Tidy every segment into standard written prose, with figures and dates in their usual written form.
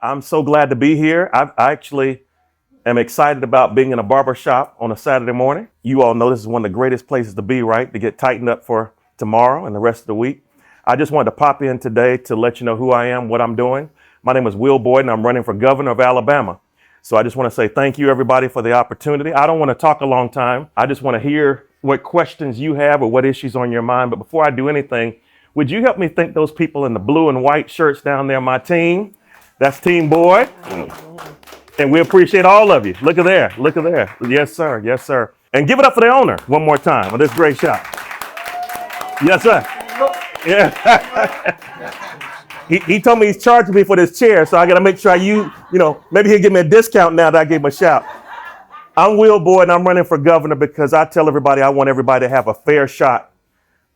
I'm so glad to be here. I actually am excited about being in a barber shop on a Saturday morning. You all know this is one of the greatest places to be, right? To get tightened up for tomorrow and the rest of the week. I just wanted to pop in today to let you know who I am, what I'm doing. My name is Will Boyd, and I'm running for governor of Alabama. So I just want to say thank you, everybody, for the opportunity. I don't want to talk a long time. I just want to hear what questions you have or what issues on your mind. But before I do anything, would you help me thank those people in the blue and white shirts down there, my team? That's Team Boyd. And we appreciate all of you. Look at there. Look at there. Yes, sir. Yes, sir. And give it up for the owner one more time of this great shop. Yes, sir. Yeah. He told me he's charging me for this chair, so I got to make sure maybe he'll give me a discount now that I gave him a shout. I'm Will Boyd, and I'm running for governor because I tell everybody I want everybody to have a fair shot.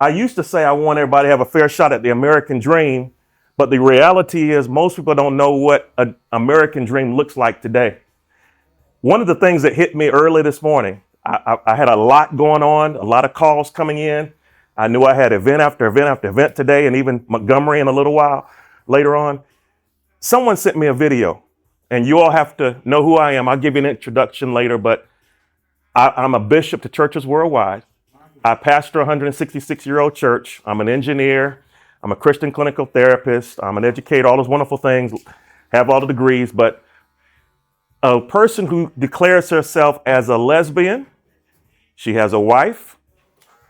I used to say I want everybody to have a fair shot at the American dream, but the reality is most people don't know what an American dream looks like today. One of the things that hit me early this morning, I had a lot going on, a lot of calls coming in. I knew I had event after event after event today, and even Montgomery in a little while later on. Someone sent me a video, and you all have to know who I am. I'll give you an introduction later, but I'm a bishop to churches worldwide. I pastor a 166-year-old church. I'm an engineer. I'm a Christian clinical therapist. I'm an educator, all those wonderful things, have all the degrees. But a person who declares herself as a lesbian, she has a wife.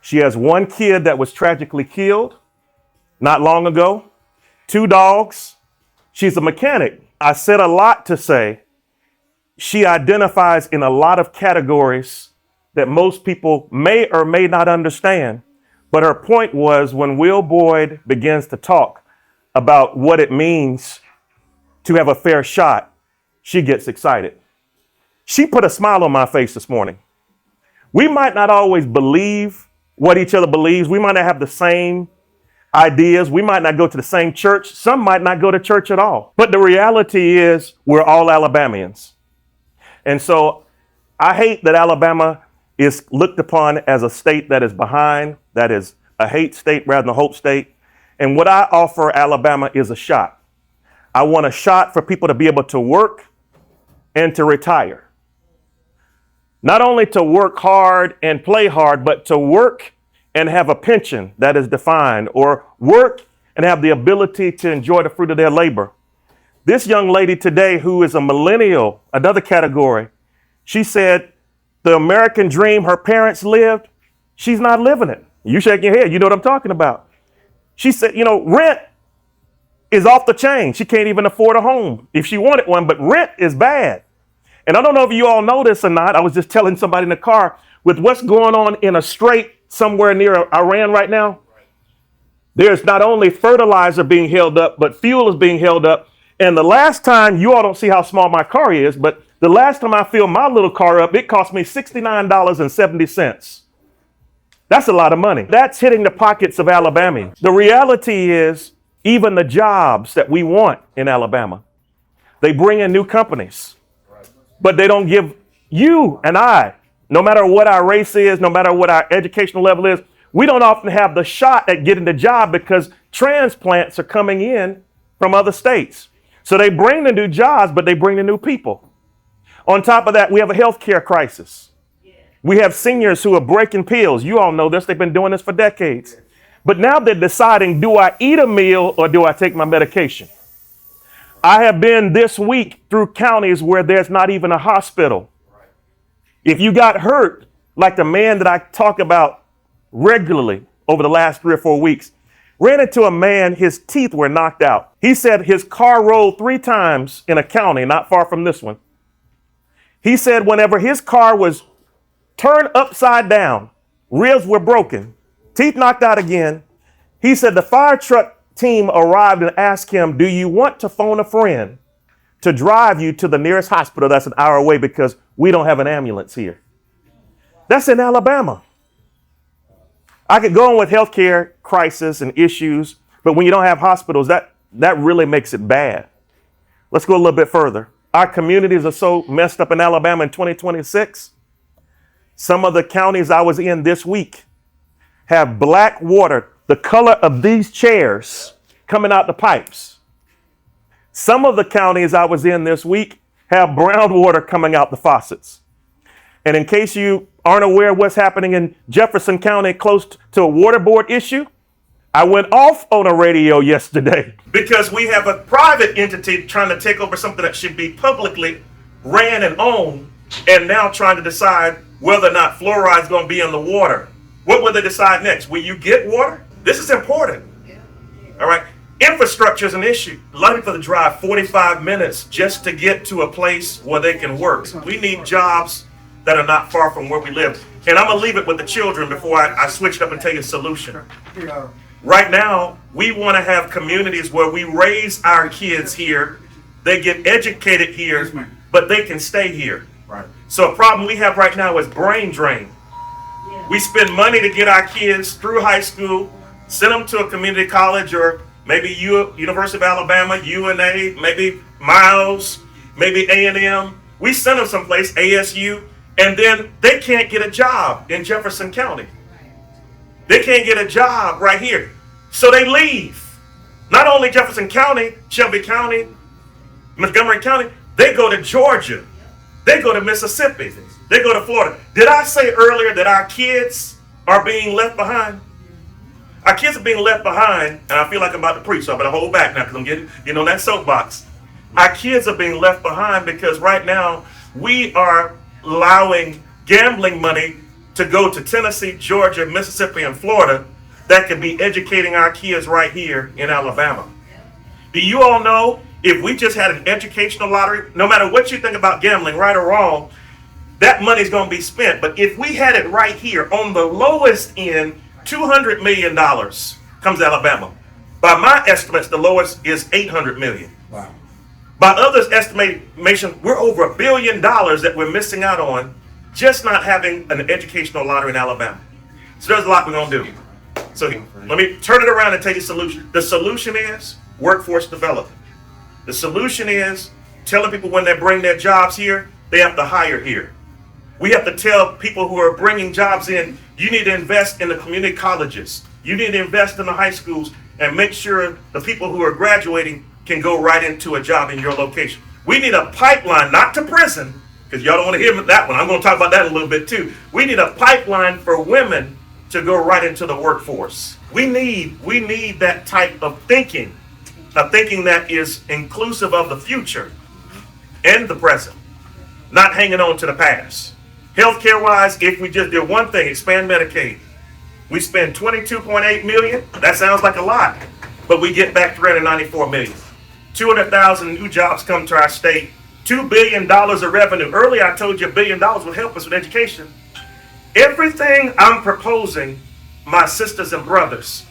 She has one kid that was tragically killed not long ago, 2 dogs. She's a mechanic. I said a lot to say she identifies in a lot of categories that most people may or may not understand. But her point was when Will Boyd begins to talk about what it means to have a fair shot, she gets excited. She put a smile on my face this morning. We might not always believe what each other believes. We might not have the same ideas. We might not go to the same church. Some might not go to church at all. But the reality is we're all Alabamians. And so I hate that Alabama is looked upon as a state that is behind, that is a hate state rather than a hope state. And what I offer Alabama is a shot. I want a shot for people to be able to work and to retire. Not only to work hard and play hard, but to work and have a pension that is defined, or work and have the ability to enjoy the fruit of their labor. This young lady today, who is a millennial, another category, she said, the American dream her parents lived, she's not living it. You shake your head. You know what I'm talking about. She said, rent is off the chain. She can't even afford a home if she wanted one, but rent is bad. And I don't know if you all know this or not. I was just telling somebody in the car with what's going on in a strait somewhere near Iran right now. There's not only fertilizer being held up, but fuel is being held up. And the last time, you all don't see how small my car is, but the last time I filled my little car up, it cost me $69.70. That's a lot of money. That's hitting the pockets of Alabamians. The reality is, even the jobs that we want in Alabama, they bring in new companies, but they don't give you and I, no matter what our race is, no matter what our educational level is, we don't often have the shot at getting the job because transplants are coming in from other states. So they bring the new jobs, but they bring the new people. On top of that, we have a healthcare crisis. We have seniors who are breaking pills. You all know this. They've been doing this for decades. But now they're deciding, do I eat a meal or do I take my medication? I have been this week through counties where there's not even a hospital. If you got hurt, like the man that I talk about regularly over the last 3 or 4 weeks, ran into a man, his teeth were knocked out. He said his car rolled 3 times in a county not far from this one. He said whenever his car was turned upside down, ribs were broken, teeth knocked out again. He said the fire truck team arrived and asked him, do you want to phone a friend to drive you to the nearest hospital that's an hour away because we don't have an ambulance here? That's in Alabama. I could go on with healthcare crisis and issues, but when you don't have hospitals, that really makes it bad. Let's go a little bit further. Our communities are so messed up in Alabama in 2026. Some of the counties I was in this week have black water, the color of these chairs, coming out the pipes. Some of the counties I was in this week have brown water coming out the faucets. And in case you aren't aware of what's happening in Jefferson County close to a water board issue, I went off on a radio yesterday because we have a private entity trying to take over something that should be publicly ran and owned, and now trying to decide whether or not fluoride is going to be in the water. What will they decide next? Will you get water? This is important. All right. Infrastructure is an issue. A lot of people drive 45 minutes just to get to a place where they can work. We need jobs that are not far from where we live. And I'm going to leave it with the children before I switch it up and tell you a solution. Right now, we want to have communities where we raise our kids here, they get educated here, but they can stay here. Right. So a problem we have right now is brain drain. We spend money to get our kids through high school, send them to a community college, or maybe University of Alabama, UNA, maybe Miles, maybe A&M. We send them someplace, ASU, and then they can't get a job in Jefferson County. They can't get a job right here. So they leave. Not only Jefferson County, Shelby County, Montgomery County, they go to Georgia. They go to Mississippi. They go to Florida. Did I say earlier that our kids are being left behind? Our kids are being left behind, and I feel like I'm about to preach, so I better hold back now because I'm getting on that soapbox. Our kids are being left behind because right now we are allowing gambling money to go to Tennessee, Georgia, Mississippi, and Florida that could be educating our kids right here in Alabama. Do you all know if we just had an educational lottery, no matter what you think about gambling, right or wrong, that money's going to be spent. But if we had it right here on the lowest end, $200 million comes to Alabama. By my estimates, the lowest is $800 million. Wow. By others' estimation, we're over $1 billion that we're missing out on just not having an educational lottery in Alabama. So there's a lot we're going to do. So let me turn it around and tell you the solution. The solution is workforce development. The solution is telling people when they bring their jobs here, they have to hire here. We have to tell people who are bringing jobs in, you need to invest in the community colleges. You need to invest in the high schools and make sure the people who are graduating can go right into a job in your location. We need a pipeline, not to prison, because y'all don't want to hear that one. I'm going to talk about that a little bit too. We need a pipeline for women to go right into the workforce. We need that type of thinking, a thinking that is inclusive of the future and the present, not hanging on to the past. Healthcare wise, if we just did one thing, expand Medicaid, we spend $22.8 million. That sounds like a lot, but we get back $394 million. 200,000 new jobs come to our state. $2 billion of revenue. Earlier I told you $1 billion would help us with education. Everything I'm proposing, my sisters and brothers,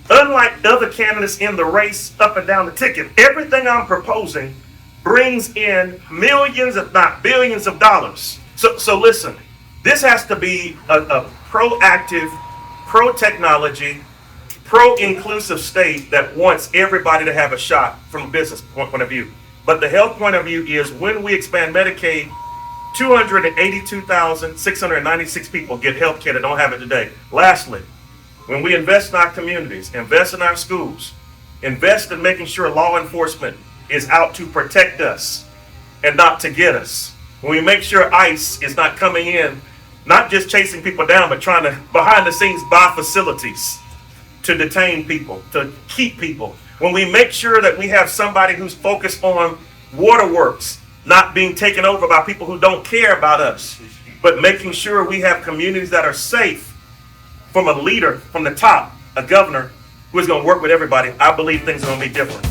unlike other candidates in the race up and down the ticket, everything I'm proposing brings in millions, if not billions of dollars. So listen, this has to be a proactive, pro-technology, pro-inclusive state that wants everybody to have a shot from a business point of view. But the health point of view is when we expand Medicaid, 282,696 people get health care that don't have it today. Lastly, when we invest in our communities, invest in our schools, invest in making sure law enforcement is out to protect us and not to get us. When we make sure ICE is not coming in, not just chasing people down, but trying to, behind the scenes, buy facilities to detain people, to keep people. When we make sure that we have somebody who's focused on waterworks, not being taken over by people who don't care about us, but making sure we have communities that are safe from a leader from the top, a governor who is going to work with everybody, I believe things are going to be different.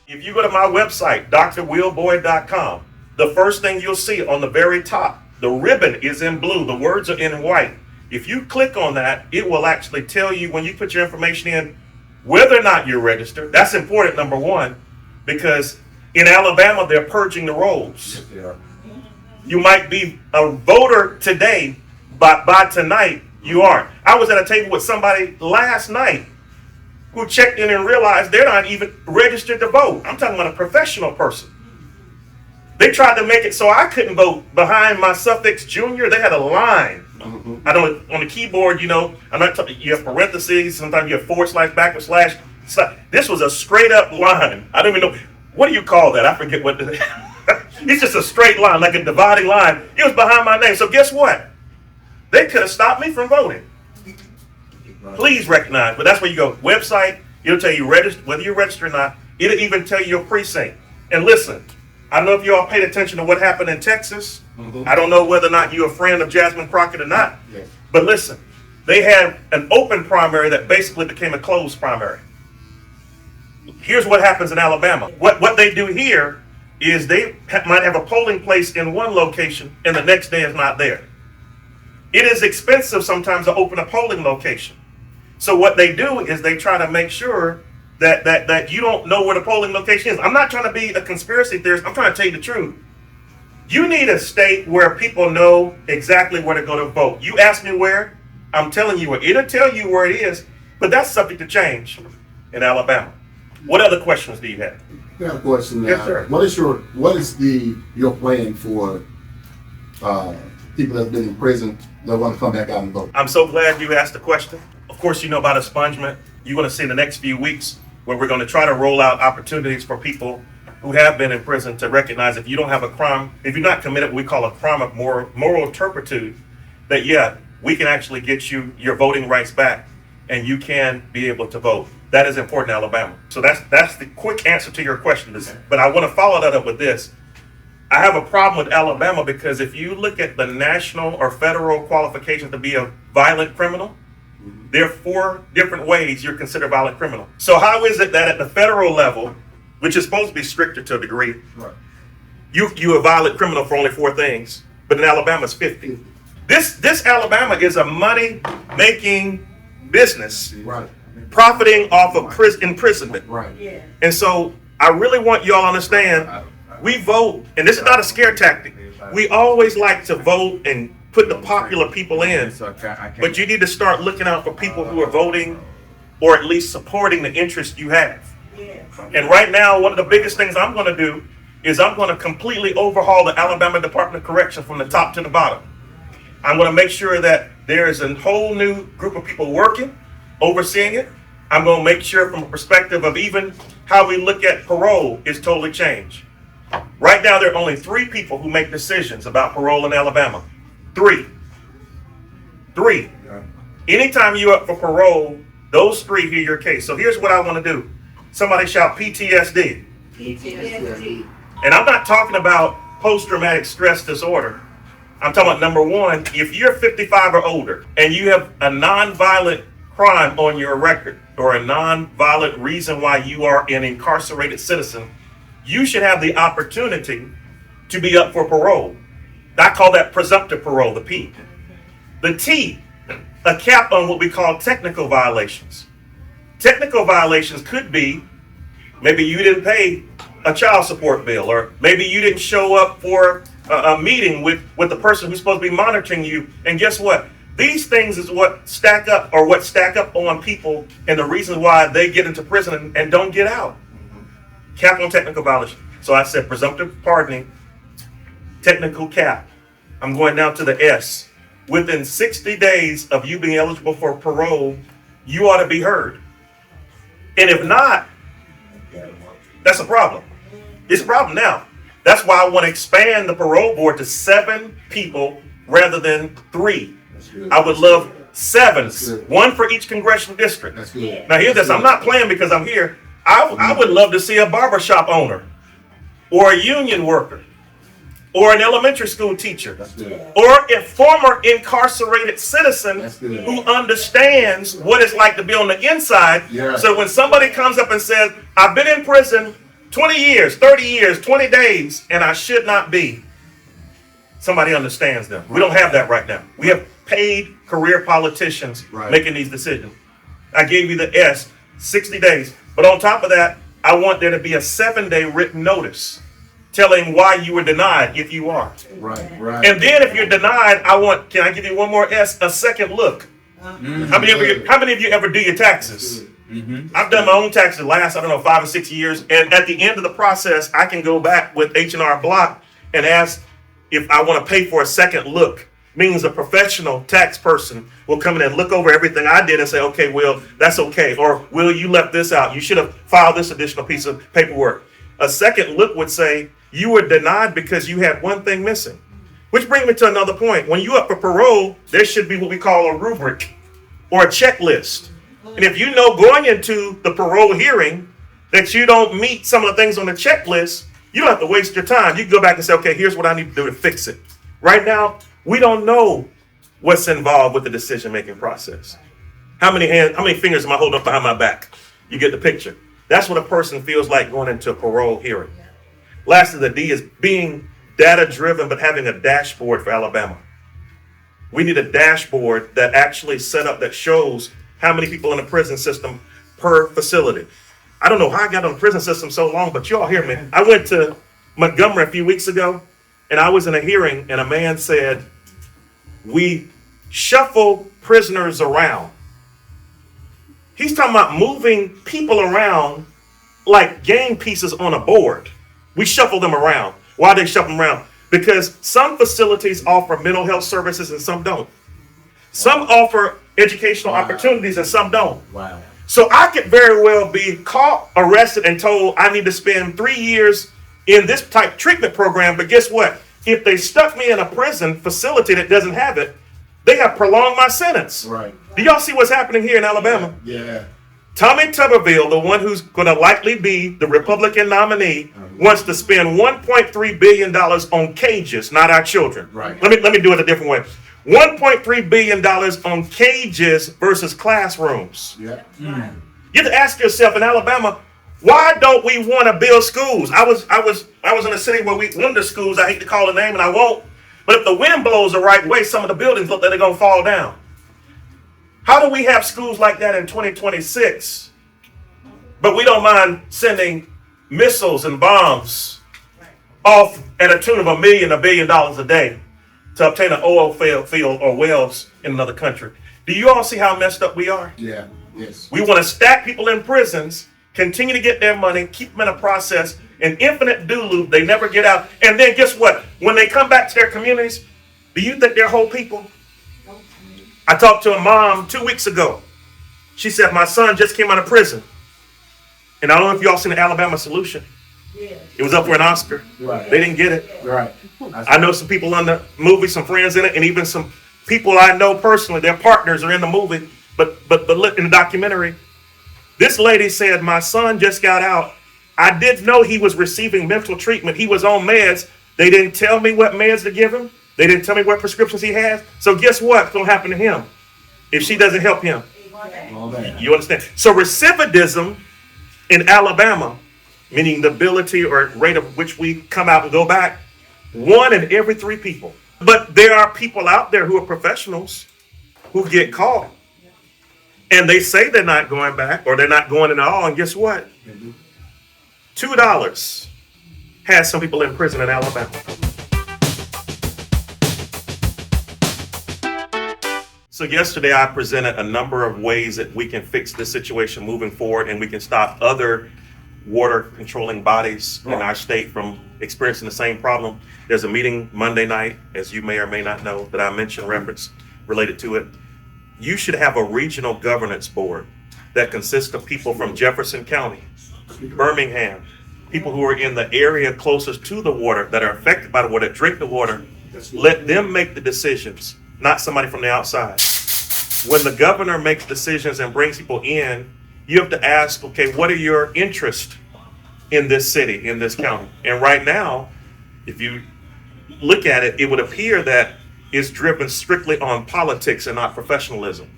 If you go to my website, drwillboyd.com, the first thing you'll see on the very top, the ribbon is in blue, the words are in white. If you click on that, it will actually tell you when you put your information in whether or not you're registered. That's important, number one, because in Alabama, they're purging the rolls. Yes, they are. You might be a voter today, but by tonight, you aren't. I was at a table with somebody last night who checked in and realized they're not even registered to vote. I'm talking about a professional person. They tried to make it so I couldn't vote behind my suffix junior. They had a line I don't, on the keyboard, you know, I'm not talking, you have parentheses, sometimes you have forward slash, backward slash. This was a straight up line. I don't even know, what do you call that? I forget what it's just a straight line, like a dividing line. It was behind my name. So guess what? They could have stopped me from voting. Please recognize, but that's where you go. Website, it'll tell you whether you're registered or not. It'll even tell you your precinct. And listen, I don't know if you all paid attention to what happened in Texas. I don't know whether or not you're a friend of Jasmine Crockett or not. Yes. But listen, they had an open primary that basically became a closed primary. Here's what happens in Alabama. What they do here is they might have a polling place in one location and the next day is not there. It is expensive sometimes to open a polling location. So what they do is they try to make sure that you don't know where the polling location is. I'm not trying to be a conspiracy theorist. I'm trying to tell you the truth. You need a state where people know exactly where to go to vote. You ask me where, I'm telling you where. It'll tell you where it is, but that's subject to change in Alabama. What other questions do you have? I have a question. Yes, sir. What is your plan for people that have been in prison that want to come back out and vote? I'm so glad you asked the question. Of course, you know about expungement. You're going to see in the next few weeks where we're going to try to roll out opportunities for people who have been in prison to recognize if you don't have a crime, if you're not committed what we call a crime of moral turpitude, that yeah, we can actually get you your voting rights back and you can be able to vote. That is important in Alabama. So that's the quick answer to your question. But I want to follow that up with this. I have a problem with Alabama because if you look at the national or federal qualifications to be a violent criminal, there are 4 different ways you're considered a violent criminal. So how is it that at the federal level, which is supposed to be stricter to a degree, right, you a violent criminal for only 4 things, but in Alabama it's 50. This Alabama is a money-making business, right, profiting off of imprisonment. Right. Yeah. And so I really want you all to understand, we vote, and this is not a scare tactic. We always like to vote and put the popular people in, but you need to start looking out for people who are voting or at least supporting the interest you have. And right now, one of the biggest things I'm going to do is I'm going to completely overhaul the Alabama Department of Correction from the top to the bottom. I'm going to make sure that there is a whole new group of people working, overseeing it. I'm going to make sure from a perspective of even how we look at parole is totally changed. Right now, there are only 3 people who make decisions about parole in Alabama. 3. Anytime you're up for parole, those 3 hear your case. So here's what I want to do. Somebody shout PTSD. PTSD. And I'm not talking about post-traumatic stress disorder. I'm talking about number 1, if you're 55 or older and you have a non-violent crime on your record or a non-violent reason why you are an incarcerated citizen, you should have the opportunity to be up for parole. I call that presumptive parole, the P. The T, a cap on what we call technical violations. Technical violations could be maybe you didn't pay a child support bill, or maybe you didn't show up for a meeting with the person who's supposed to be monitoring you. And guess what? These things is what stack up on people and the reason why they get into prison and don't get out. Cap on technical violation. So I said presumptive pardoning, technical cap. I'm going down to the S. Within 60 days of you being eligible for parole, you ought to be heard. And if not, that's a problem. It's a problem now. That's why I want to expand the parole board to 7 people rather than 3. I would love 7, 1 for each congressional district. Now hear this, I'm not playing because I'm here. I would love to see a barbershop owner or a union worker or an elementary school teacher or a former incarcerated citizen who understands what it's like to be on the inside. Yeah. So when somebody comes up and says, I've been in prison 20 years, 30 years, 20 days, and I should not be, somebody understands them. We don't have that right now. We have paid career politicians making these decisions. I gave you the S, 60 days. But on top of that, I want there to be a 7-day written notice telling why you were denied if you are. Right. And then if you're denied, can I give you one more S, a second look. Mm-hmm. How many of you ever do your taxes? Mm-hmm. I've done my own taxes the last, 5 or 6 years. And at the end of the process, I can go back with H&R Block and ask if I want to pay for a second look means a professional tax person will come in and look over everything I did and say, okay, Will, that's okay. Or, Will, you left this out. You should have filed this additional piece of paperwork. A second look would say, you were denied because you had one thing missing. Which brings me to another point. When you up for parole, there should be what we call a rubric or a checklist. And if you know going into the parole hearing that you don't meet some of the things on the checklist, you don't have to waste your time. You can go back and say, okay, here's what I need to do to fix it. Right now, we don't know what's involved with the decision-making process. How many fingers am I holding up behind my back? You get the picture. That's what a person feels like going into a parole hearing. Lastly, the D is being data-driven, but having a dashboard for Alabama. We need a dashboard that actually set up that shows how many people in the prison system per facility. I don't know how I got on the prison system so long, but you all hear me. I went to Montgomery a few weeks ago, and I was in a hearing, and a man said, we shuffle prisoners around. He's talking about moving people around like game pieces on a board. We shuffle them around. Why they shuffle them around? Because some facilities offer mental health services and some don't. Some offer educational opportunities and some don't. Wow. So I could very well be caught, arrested, and told I need to spend 3 years in this type treatment program. But guess what? If they stuck me in a prison facility that doesn't have it, they have prolonged my sentence. Right. Do y'all see what's happening here in Alabama? Yeah. Tommy Tuberville, the one who's going to likely be the Republican nominee, wants to spend $1.3 billion on cages, not our children. Right. Let me do it a different way. $1.3 billion on cages versus classrooms. Yeah. You have to ask yourself in Alabama, why don't we want to build schools? I was in a city where one of the schools, I hate to call the name and I won't, but if the wind blows the right way, some of the buildings look like they're going to fall down. How do we have schools like that in 2026? But we don't mind sending missiles and bombs off at a tune of $1 billion a day to obtain an oil field or wells in another country. Do you all see how messed up we are? Yeah. Yes. We want to stack people in prisons, continue to get their money, keep them in a process, an infinite do loop. They never get out. And then guess what? When they come back to their communities, do you think they're whole people? I talked to a mom 2 weeks ago. She said, my son just came out of prison. And I don't know if y'all seen the Alabama Solution. Yes. It was up for an Oscar. Right. They didn't get it. Right. I know some people on the movie, some friends in it, and even some people I know personally, their partners are in the movie, but look in the documentary. This lady said, my son just got out. I didn't know he was receiving mental treatment. He was on meds. They didn't tell me what meds to give him. They didn't tell me what prescriptions he has. So guess what's going to happen to him if she doesn't help him? All that. You understand? So recidivism in Alabama, meaning the ability or rate of which we come out and go back, 1 in every 3 people. But there are people out there who are professionals who get caught. And they say they're not going back or they're not going at all. And guess what? $2 has some people in prison in Alabama. So yesterday I presented a number of ways that we can fix this situation moving forward and we can stop other water controlling bodies in our state from experiencing the same problem. There's a meeting Monday night, as you may or may not know, that I mentioned reference related to it. You should have a regional governance board that consists of people from Jefferson County, Birmingham, people who are in the area closest to the water that are affected by the water, that drink the water. Let them make the decisions, not somebody from the outside. When the governor makes decisions and brings people in, you have to ask, okay, what are your interests in this city, in this county? And right now, if you look at it, it would appear that it's driven strictly on politics and not professionalism.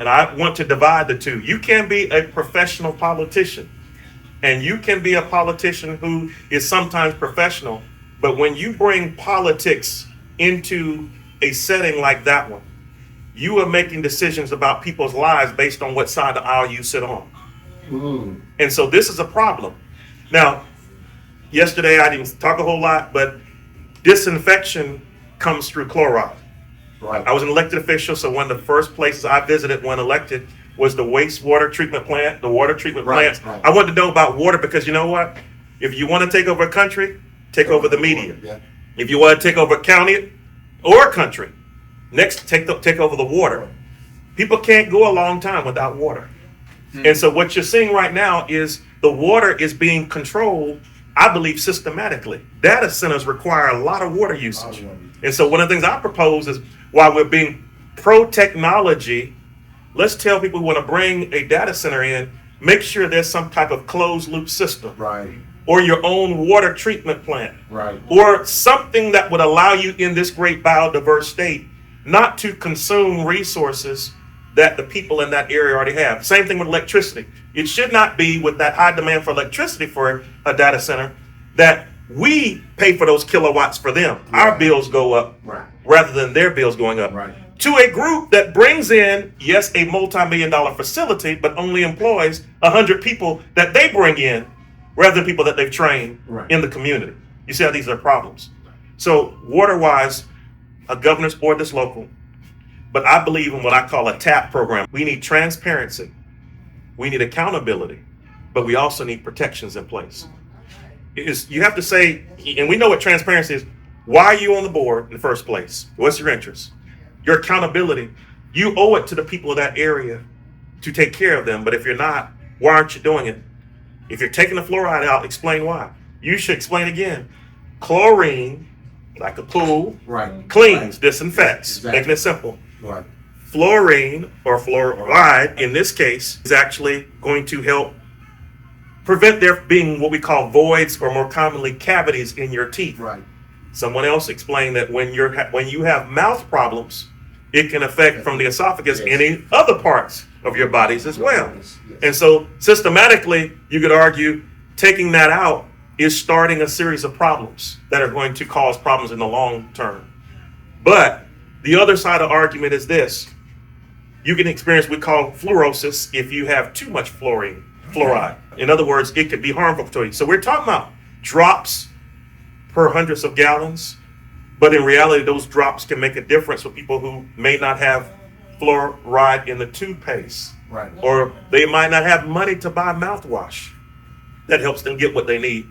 And I want to divide the two. You can be a professional politician, and you can be a politician who is sometimes professional, but when you bring politics into a setting like that one, you are making decisions about people's lives based on what side of the aisle you sit on. And so this is a problem. Now, yesterday I didn't talk a whole lot, but disinfection comes through chloride. Right. I was an elected official, so one of the first places I visited when elected was the wastewater treatment plant, the water treatment plants. Right. I wanted to know about water because you know what? If you want to take over a country, take over the media. Yeah. If you want to take over a county or a country, Next, take over the water. People can't go a long time without water. And so what you're seeing right now is the water is being controlled, I believe, systematically. Data centers require a lot of water usage. And so one of the things I propose is, while we're being pro-technology, let's tell people who want to bring a data center in, make sure there's some type of closed loop system. Right. Or your own water treatment plant. Right. Or something that would allow you in this great biodiverse state not to consume resources that the people in that area already have. Same thing with electricity. It should not be with that high demand for electricity for a data center that we pay for those kilowatts for them. Right. Our bills go up rather than their bills going up. Right. To a group that brings in, yes, a multi-million-dollar facility, but only employs 100 people that they bring in rather than people that they've trained in the community. You see how these are problems. So water-wise, a governor's board that's local, but I believe in what I call a TAP program. We need transparency. We need accountability, but we also need protections in place. You have to say, and we know what transparency is, why are you on the board in the first place? What's your interest? Your accountability, you owe it to the people of that area to take care of them. But if you're not, why aren't you doing it? If you're taking the fluoride out, explain why. You should explain again. Chlorine, like a pool, cleans, disinfects, making it simple. Right. Fluorine or fluoride, in this case, is actually going to help prevent there being what we call voids, or more commonly cavities in your teeth. Right. Someone else explained that when you have mouth problems, it can affect from the esophagus any other parts of your bodies as well. Yes. And so systematically, you could argue taking that out is starting a series of problems that are going to cause problems in the long term. But the other side of the argument is this. You can experience what we call fluorosis if you have too much fluoride. In other words, it could be harmful to you. So we're talking about drops per hundreds of gallons, but in reality, those drops can make a difference for people who may not have fluoride in the toothpaste, or they might not have money to buy mouthwash that helps them get what they need.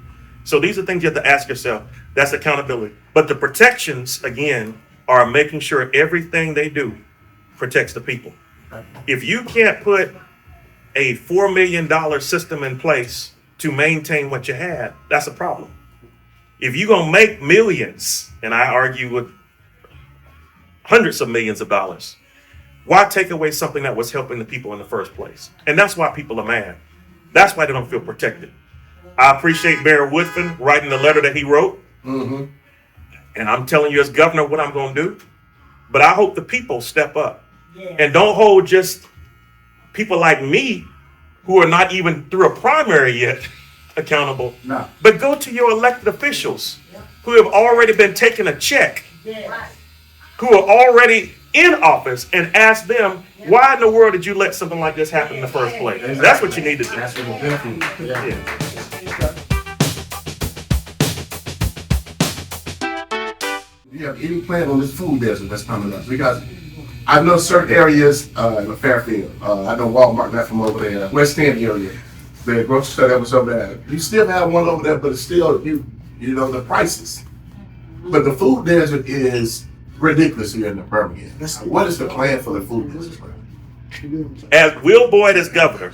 So these are things you have to ask yourself. That's accountability. But the protections, again, are making sure everything they do protects the people. If you can't put a $4 million system in place to maintain what you had, that's a problem. If you're going to make millions, and I argue with hundreds of millions of dollars, why take away something that was helping the people in the first place? And that's why people are mad. That's why they don't feel protected. I appreciate Mayor Woodfin writing the letter that he wrote. Mm-hmm. And I'm telling you as governor what I'm going to do. But I hope the people step up and don't hold just people like me who are not even through a primary yet accountable. No. But go to your elected officials who have already been taking a check, who are already in office, and ask them, why in the world did you let something like this happen in the first place? Exactly. That's what you need to do. That's what we're doing. Yeah. Do you have any plan on this food desert that's coming up? Because I know certain areas in Fairfield. I know Walmart, not from over there. West End area, the grocery store that was over there. You still have one over there, but it's still you know the prices. But the food desert is ridiculous here in Birmingham. What is the plan for the food desert? As Will Boyd is governor,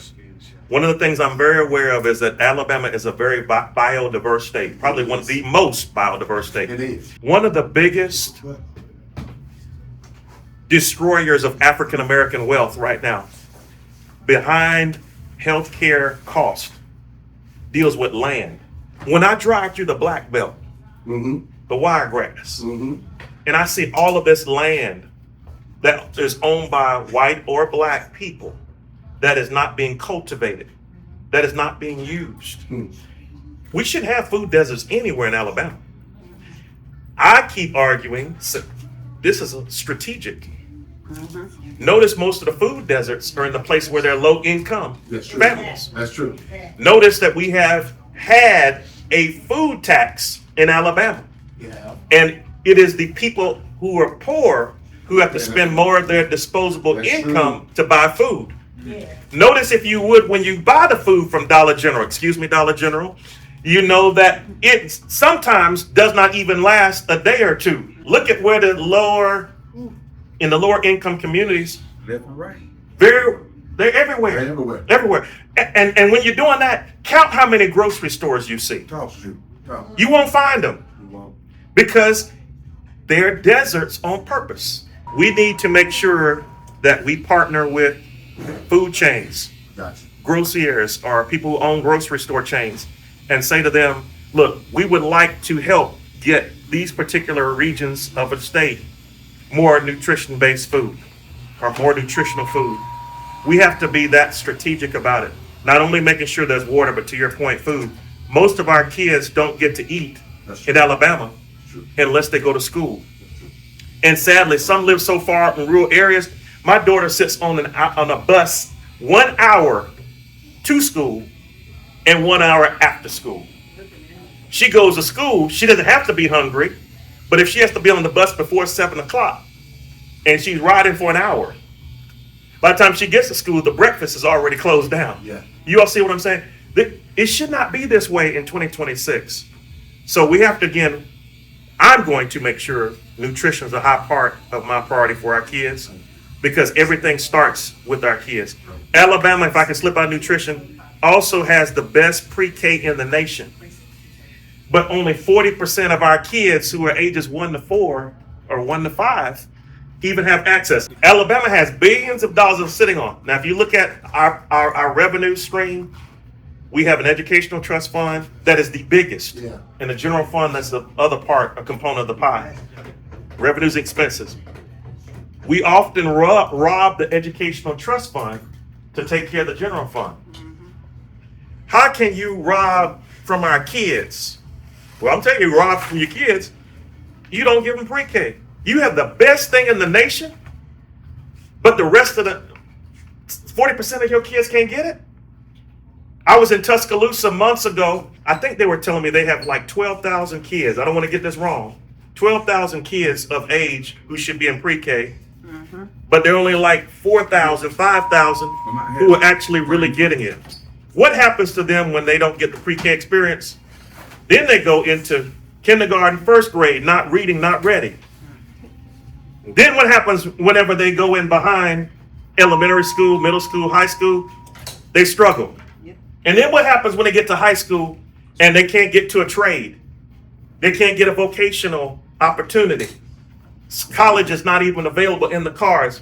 one of the things I'm very aware of is that Alabama is a very biodiverse state, probably one of the most biodiverse states. It is. One of the biggest destroyers of African American wealth right now, behind healthcare cost, deals with land. When I drive through the Black Belt, the wiregrass, and I see all of this land that is owned by white or black people that is not being cultivated, that is not being used. We should have food deserts anywhere in Alabama. I keep arguing this is a strategic. Notice most of the food deserts are in the place where they're low income families. That's true. Notice that we have had a food tax in Alabama. Yeah. And it is the people who are poor who have to spend more of their disposable income to buy food. Notice, if you would, when you buy the food from Dollar General, you know that it sometimes does not even last a day or two. Look at where the lower in the lower income communities, Left and right. they're everywhere. They're everywhere. Everywhere. And when you're doing that, count how many grocery stores you see. Talk to you. Talk. You won't find them You won't. because they're deserts on purpose. We need to make sure that we partner with food chains, Gotcha. groceries, or people who own grocery store chains, and say to them, look, we would like to help get these particular regions of a state more nutrition-based food or more nutritional food. We have to be that strategic about it. Not only making sure there's water, but to your point, food. Most of our kids don't get to eat in Alabama unless they go to school. And sadly, some live so far in rural areas. My daughter sits on a bus 1 hour to school and 1 hour after school. She goes to school. She doesn't have to be hungry, but if she has to be on the bus before 7 o'clock and she's riding for an hour, by the time she gets to school, the breakfast is already closed down. Yeah. You all see what I'm saying? It should not be this way in 2026. So we have to, again, I'm going to make sure nutrition is a high part of my priority for our kids because everything starts with our kids. Alabama, if I can slip out nutrition, also has the best pre-K in the nation. But only 40% of our kids who are ages 1 to 4 or 1 to 5 even have access. Alabama has billions of dollars sitting on. Now, if you look at our revenue stream, we have an educational trust fund that is the biggest. Yeah. And the general fund, that's the other part, a component of the pie. Revenues and expenses. We often rob the educational trust fund to take care of the general fund. How can you rob from our kids? Well, I'm telling you, rob from your kids. You don't give them pre-K. You have the best thing in the nation, but the rest of the 40% of your kids can't get it. I was in Tuscaloosa months ago. I think they were telling me they have like 12,000 kids. I don't want to get this wrong. 12,000 kids of age who should be in pre-K, but they're only like 4,000, 5,000 who are actually really getting it. What happens to them when they don't get the pre-K experience? Then they go into kindergarten, first grade, not reading, not ready. Then what happens whenever they go in behind elementary school, middle school, high school? They struggle. And then what happens when they get to high school and they can't get to a trade? They can't get a vocational opportunity. College is not even available in the cards.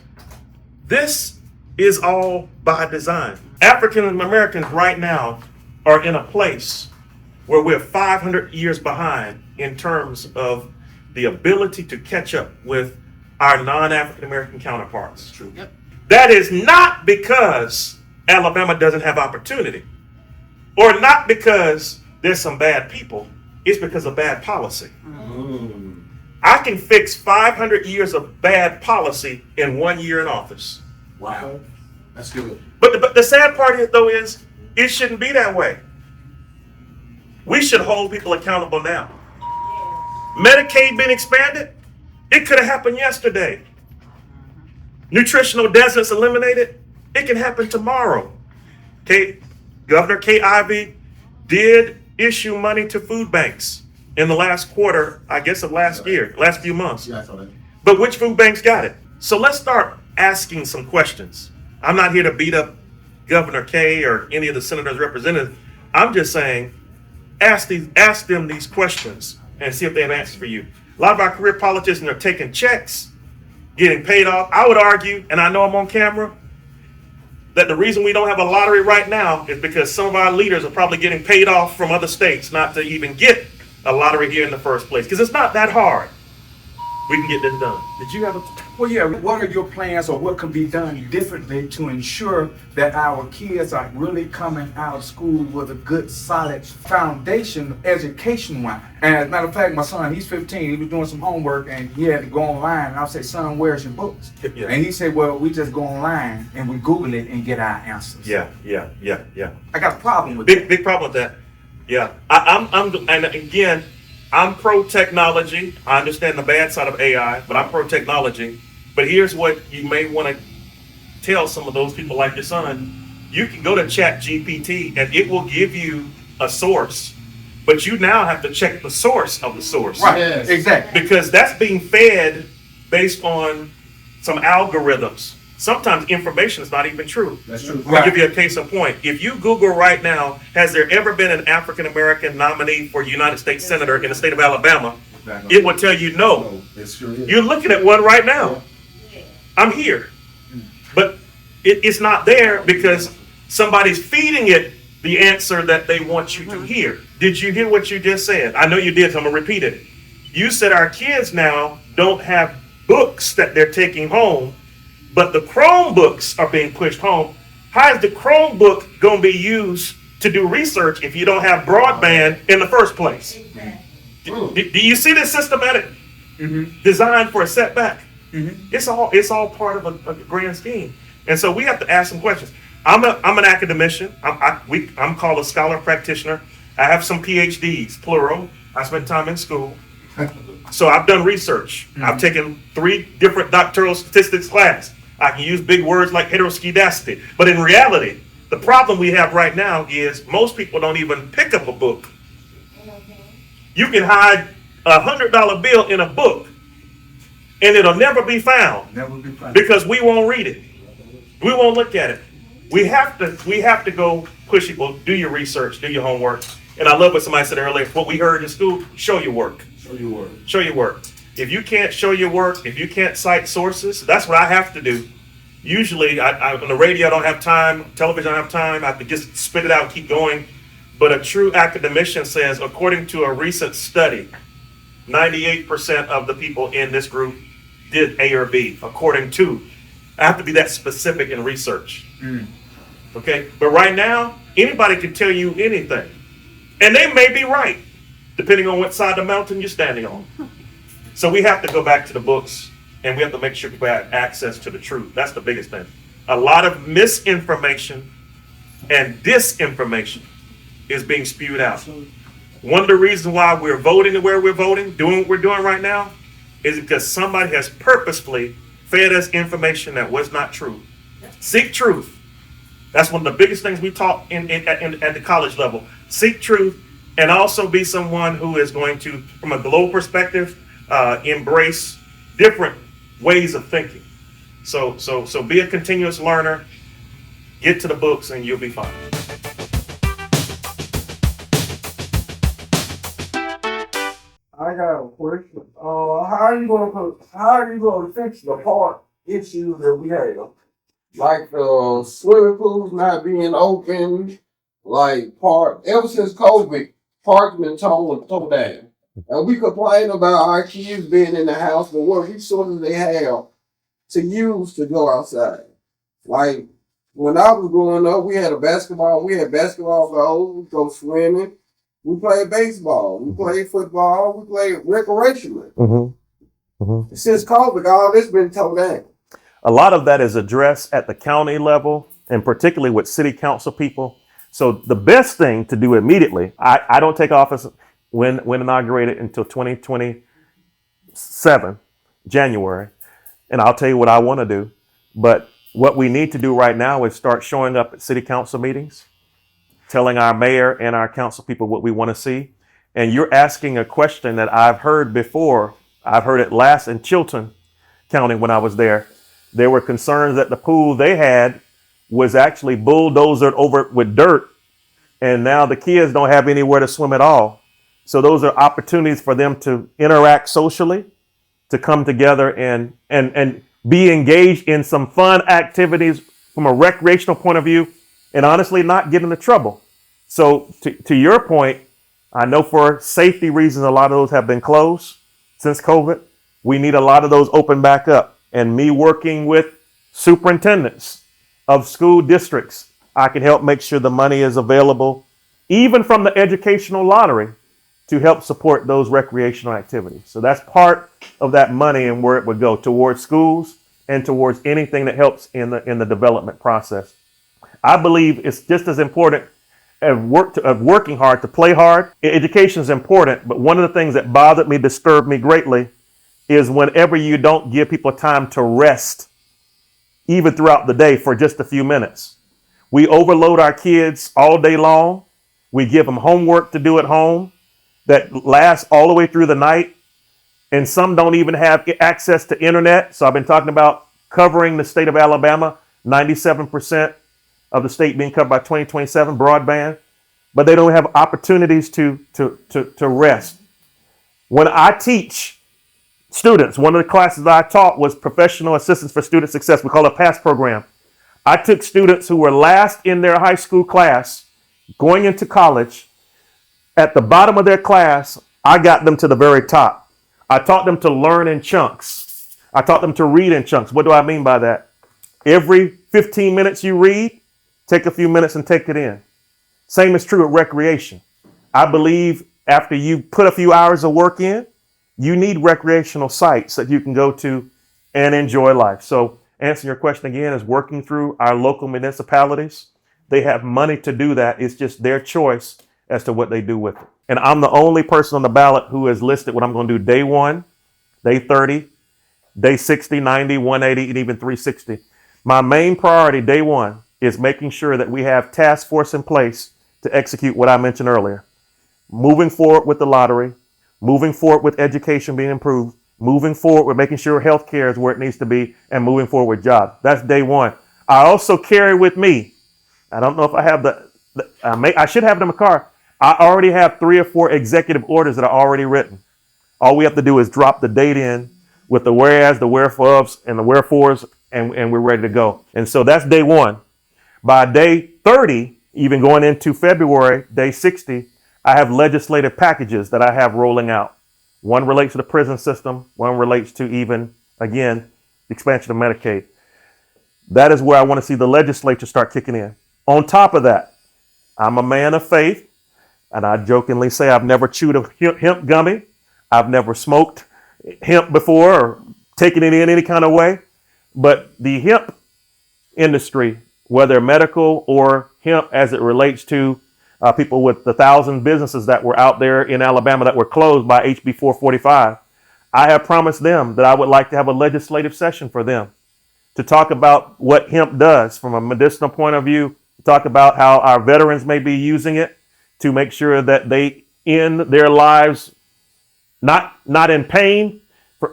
This is all by design. African Americans right now are in a place where we're 500 years behind in terms of the ability to catch up with our non-African American counterparts. That's true. Yep. That is not because Alabama doesn't have opportunity, or not because there's some bad people. It's because of bad policy. I can fix 500 years of bad policy in 1 year in office. Wow. That's good. But the sad part is, though, is it shouldn't be that way. We should hold people accountable now. Medicaid being expanded, it could have happened yesterday. Nutritional deserts eliminated, it can happen tomorrow. Governor Kay Ivey did issue money to food banks in the last quarter, I guess, of last year, last few months. Yeah, I saw that. But which food banks got it? So let's start asking some questions. I'm not here to beat up Governor Kay or any of the senators' representatives. I'm just saying, ask them these questions and see if they have answers for you. A lot of our career politicians are taking checks, getting paid off. I would argue, and I know I'm on camera, that the reason we don't have a lottery right now is because some of our leaders are probably getting paid off from other states not to even get a lottery here in the first place. Because it's not that hard. We can get this done. Did you have a... Well, yeah, what are your plans or what can be done differently to ensure that our kids are really coming out of school with a good, solid foundation education-wise? And as a matter of fact, my son, he's 15, he was doing some homework and he had to go online. And I said, son, where's your books? Yeah. And he said, well, we just go online and we Google it and get our answers. Yeah. I got a problem with Big problem with that. Yeah. And again, I'm pro-technology. I understand the bad side of AI, but I'm pro-technology. But here's what you may want to tell some of those people like your son. You can go to ChatGPT and it will give you a source, but you now have to check the source of the source. Right, Yes. exactly. Because that's being fed based on some algorithms. Sometimes information is not even true. That's true. I'll give you a case in point. If you Google right now, has there ever been an African American nominee for United States Senator in the state of Alabama? It will tell you no. No, it sure is. You're looking at one right now. I'm here. But it's not there because somebody's feeding it the answer that they want you to hear. Did you hear what you just said? I know you did, so I'm going to repeat it. You said our kids now don't have books that they're taking home, but the Chromebooks are being pushed home. How is the Chromebook going to be used to do research if you don't have broadband in the first place? Do you see this systematic design for a setback? It's all part of a grand scheme. And so we have to ask some questions. I'm an academician. I'm called a scholar practitioner. I have some PhDs, plural. I spent time in school. So I've done research. I've taken 3 different doctoral statistics class. I can use big words like heteroskedasty. But in reality, the problem we have right now is most people don't even pick up a book. You can hide $100 bill in a book and it'll never be found. Never be found. Because we won't read it. We won't look at it. We have to go push people, do your research, do your homework. And I love what somebody said earlier, what we heard in school, show your work. Show your work. Show your work. If you can't show your work, if you can't cite sources, that's what I have to do. Usually, on the radio, I don't have time. Television, I don't have time. I have to just spit it out and keep going. But a true academician says, according to a recent study, 98% of the people in this group did A or B, according to. I have to be that specific in research. Okay? But right now, anybody can tell you anything. And they may be right, depending on what side of the mountain you're standing on. So we have to go back to the books, and we have to make sure people have access to the truth. That's the biggest thing. A lot of misinformation and disinformation is being spewed out. One of the reasons why we're voting the way we're voting, doing what we're doing right now, is because somebody has purposefully fed us information that was not true. Seek truth. That's one of the biggest things we taught at the college level. Seek truth, and also be someone who is going to, from a global perspective, embrace different ways of thinking. So be a continuous learner. Get to the books, and you'll be fine. I got a question. How are you gonna fix the park issues that we have? Like swimming pools not being open, like ever since COVID, parks been towed down. And we complain about our kids being in the house, but what resources they have to use to go outside. Like when I was growing up, we had basketball goals, we go swimming. We played baseball. We played football. We played recreationally. Since COVID, all this been towed down. A lot of that is addressed at the county level, and particularly with city council people. So the best thing to do immediately, I don't take office when inaugurated until 2027, January. And I'll tell you what I want to do. But what we need to do right now is start showing up at city council meetings, telling our mayor and our council people what we want to see. And you're asking a question that I've heard before. I've heard it last in Chilton County when I was there. There were concerns that the pool they had was actually bulldozed over with dirt. And now the kids don't have anywhere to swim at all. So those are opportunities for them to interact socially, to come together and be engaged in some fun activities from a recreational point of view, and honestly not get into trouble. So to your point, I know for safety reasons, a lot of those have been closed since COVID. We need a lot of those open back up. And me working with superintendents of school districts, I can help make sure the money is available, even from the educational lottery, to help support those recreational activities. So that's part of that money and where it would go towards schools and towards anything that helps in the development process. I believe it's just as important as working hard to play hard. Education is important, but one of the things that bothered me, disturbed me greatly, is whenever you don't give people time to rest, even throughout the day for just a few minutes. We overload our kids all day long. We give them homework to do at home that lasts all the way through the night. And some don't even have access to internet. So I've been talking about covering the state of Alabama, 97% of the state being covered by 2027 broadband, but they don't have opportunities to rest. When I teach students, one of the classes I taught was Professional Assistance for Student Success. We call it a PASS program. I took students who were last in their high school class going into college. At the bottom of their class, I got them to the very top. I taught them to learn in chunks. I taught them to read in chunks. What do I mean by that? Every 15 minutes you read, take a few minutes and take it in. Same is true with recreation. I believe after you put a few hours of work in, you need recreational sites that you can go to and enjoy life. So answering your question again is working through our local municipalities. They have money to do that. It's just their choice as to what they do with it. And I'm the only person on the ballot who has listed what I'm going to do day 1, day 30, day 60, 90, 180, and even 360. My main priority, day 1, is making sure that we have task force in place to execute what I mentioned earlier. Moving forward with the lottery, moving forward with education being improved, moving forward with making sure healthcare is where it needs to be, and moving forward with jobs. That's day 1. I also carry with me, I don't know if I have I should have it in my car. I already have 3 or 4 executive orders that are already written. All we have to do is drop the date in with the whereas, the wherefores, and the wherefores, and we're ready to go. And so that's day 1. By day 30, even going into February, day 60, I have legislative packages that I have rolling out. One relates to the prison system. One relates to even, again, the expansion of Medicaid. That is where I want to see the legislature start kicking in. On top of that, I'm a man of faith, and I jokingly say I've never chewed a hemp gummy. I've never smoked hemp before or taken it in any kind of way. But the hemp industry, whether medical or hemp as it relates to people with the 1,000 businesses that were out there in Alabama that were closed by HB 445, I have promised them that I would like to have a legislative session for them to talk about what hemp does from a medicinal point of view, talk about how our veterans may be using it to make sure that they end their lives not in pain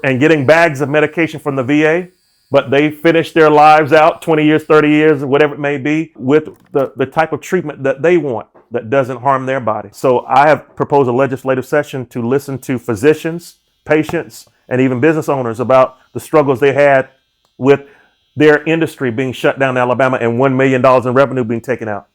and getting bags of medication from the VA, but they finish their lives out 20 years, 30 years, whatever it may be, with the type of treatment that they want that doesn't harm their body. So I have proposed a legislative session to listen to physicians, patients, and even business owners about the struggles they had with their industry being shut down in Alabama and $1 million in revenue being taken out.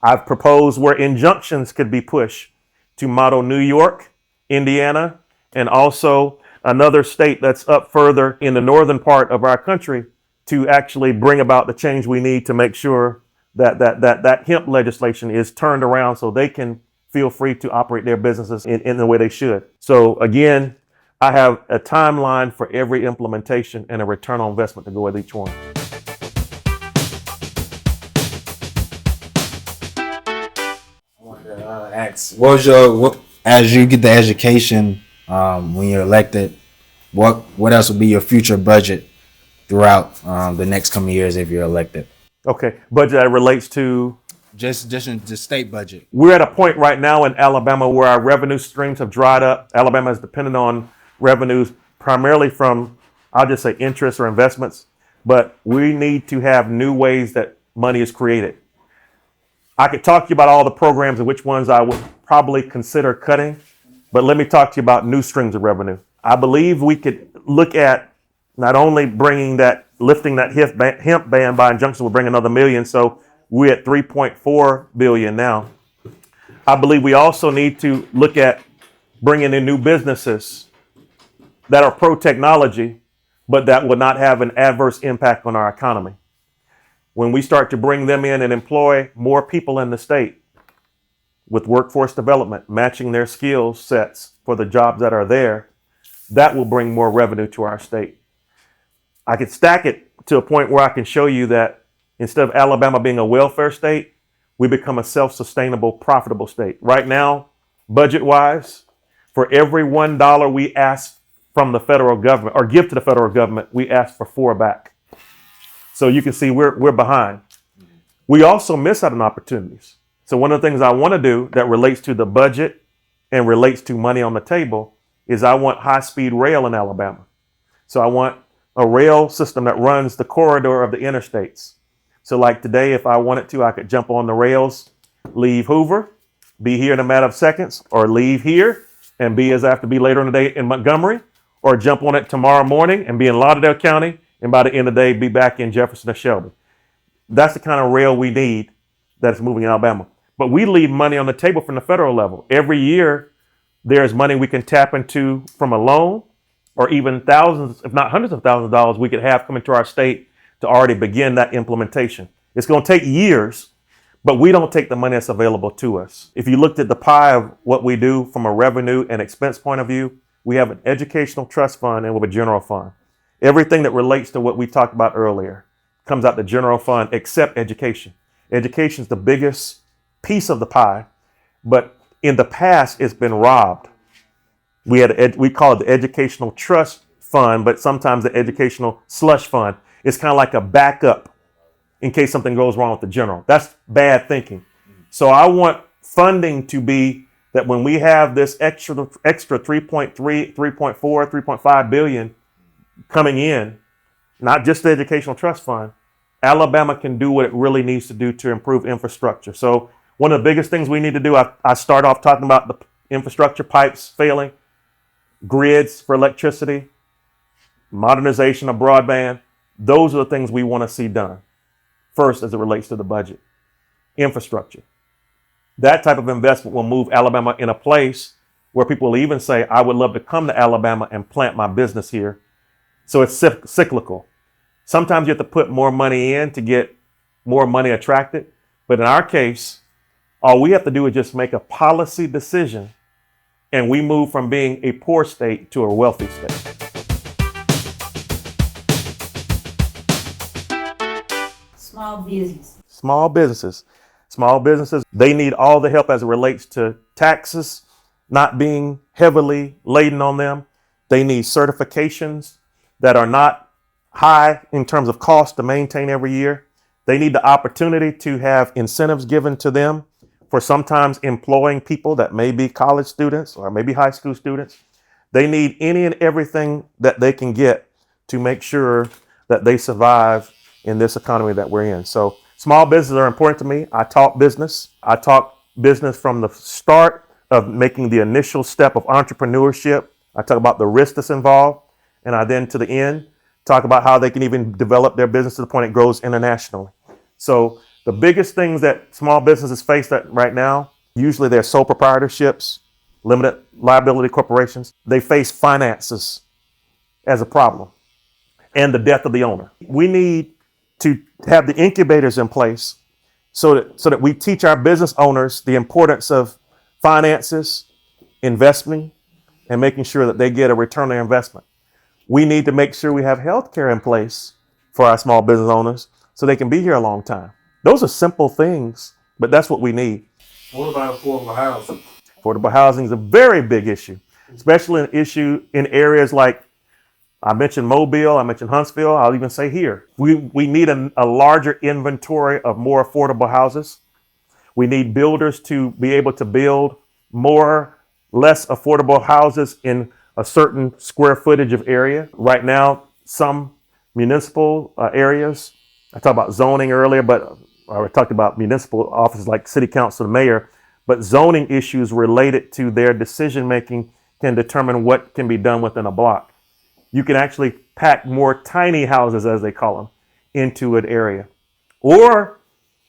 I've proposed where injunctions could be pushed to model New York, Indiana, and also another state that's up further in the northern part of our country to actually bring about the change we need to make sure that hemp legislation is turned around so they can feel free to operate their businesses in the way they should. So again, I have a timeline for every implementation and a return on investment to go with each one. As you get the education when you're elected, what else would be your future budget throughout the next coming years if you're elected? Okay, budget that relates to Just in the state budget. we're at a point right now in Alabama where our revenue streams have dried up. Alabama is dependent on revenues primarily from, I'll just say, interest or investments, but we need to have new ways that money is created. I could talk to you about all the programs and which ones I would probably consider cutting, but let me talk to you about new streams of revenue. I believe we could look at not only lifting that hemp ban by injunction will bring another $1 million, so we're at $3.4 billion now. I believe we also need to look at bringing in new businesses that are pro-technology, but that will not have an adverse impact on our economy. When we start to bring them in and employ more people in the state with workforce development, matching their skill sets for the jobs that are there, that will bring more revenue to our state. I could stack it to a point where I can show you that instead of Alabama being a welfare state, we become a self-sustainable, profitable state. Right now, budget-wise, for every $1 we ask from the federal government or give to the federal government, we ask for 4 back. So you can see we're behind. We also miss out on opportunities. So one of the things I want to do that relates to the budget and relates to money on the table is I want high-speed rail in Alabama. So I want a rail system that runs the corridor of the interstates. So like today, if I wanted to, I could jump on the rails, leave Hoover, be here in a matter of seconds, or leave here and be as I have to be later in the day in Montgomery, or jump on it tomorrow morning and be in Lauderdale County, and by the end of the day, be back in Jefferson or Shelby. That's the kind of rail we need that's moving in Alabama. But we leave money on the table from the federal level. Every year, there's money we can tap into from a loan, or even thousands, if not hundreds of thousands of dollars we could have coming to our state to already begin that implementation. It's going to take years, but we don't take the money that's available to us. If you looked at the pie of what we do from a revenue and expense point of view, we have an educational trust fund and we have a general fund. Everything that relates to what we talked about earlier comes out the general fund except education. Education is the biggest piece of the pie, but in the past, it's been robbed. We call it the educational trust fund, but sometimes the educational slush fund. It's kind of like a backup in case something goes wrong with the general. That's bad thinking. So I want funding to be that when we have this extra 3.3, 3.4, 3.5 billion coming in, not just the educational trust fund, Alabama can do what it really needs to do to improve infrastructure. So one of the biggest things we need to do, I start off talking about the infrastructure pipes failing, grids for electricity, modernization of broadband. Those are the things we want to see done first as it relates to the budget. Infrastructure. That type of investment will move Alabama in a place where people will even say, I would love to come to Alabama and plant my business here. So it's cyclical. Sometimes you have to put more money in to get more money attracted. But in our case, all we have to do is just make a policy decision and we move from being a poor state to a wealthy state. Small business. Small businesses, they need all the help as it relates to taxes not being heavily laden on them. They need certifications that are not high in terms of cost to maintain every year. They need the opportunity to have incentives given to them for sometimes employing people that may be college students or maybe high school students. They need any and everything that they can get to make sure that they survive in this economy that we're in. So small businesses are important to me. I talk business. I talk business from the start of making the initial step of entrepreneurship. I talk about the risk that's involved. And I then to the end talk about how they can even develop their business to the point it grows internationally. So the biggest things that small businesses face right now, usually they're sole proprietorships, limited liability corporations. They face finances as a problem and the death of the owner. We need to have the incubators in place so that we teach our business owners the importance of finances, investing, and making sure that they get a return on their investment. We need to make sure we have health care in place for our small business owners so they can be here a long time. Those are simple things, but that's what we need. What about affordable housing? Affordable housing is a very big issue, especially an issue in areas like I mentioned Mobile, I mentioned Huntsville, I'll even say here. We need a larger inventory of more affordable houses. We need builders to be able to build less affordable houses in a certain square footage of area. Right now, some municipal areas, I talked about zoning earlier, but I talked about municipal offices like city council and mayor, but zoning issues related to their decision making can determine what can be done within a block. You can actually pack more tiny houses, as they call them, into an area. Or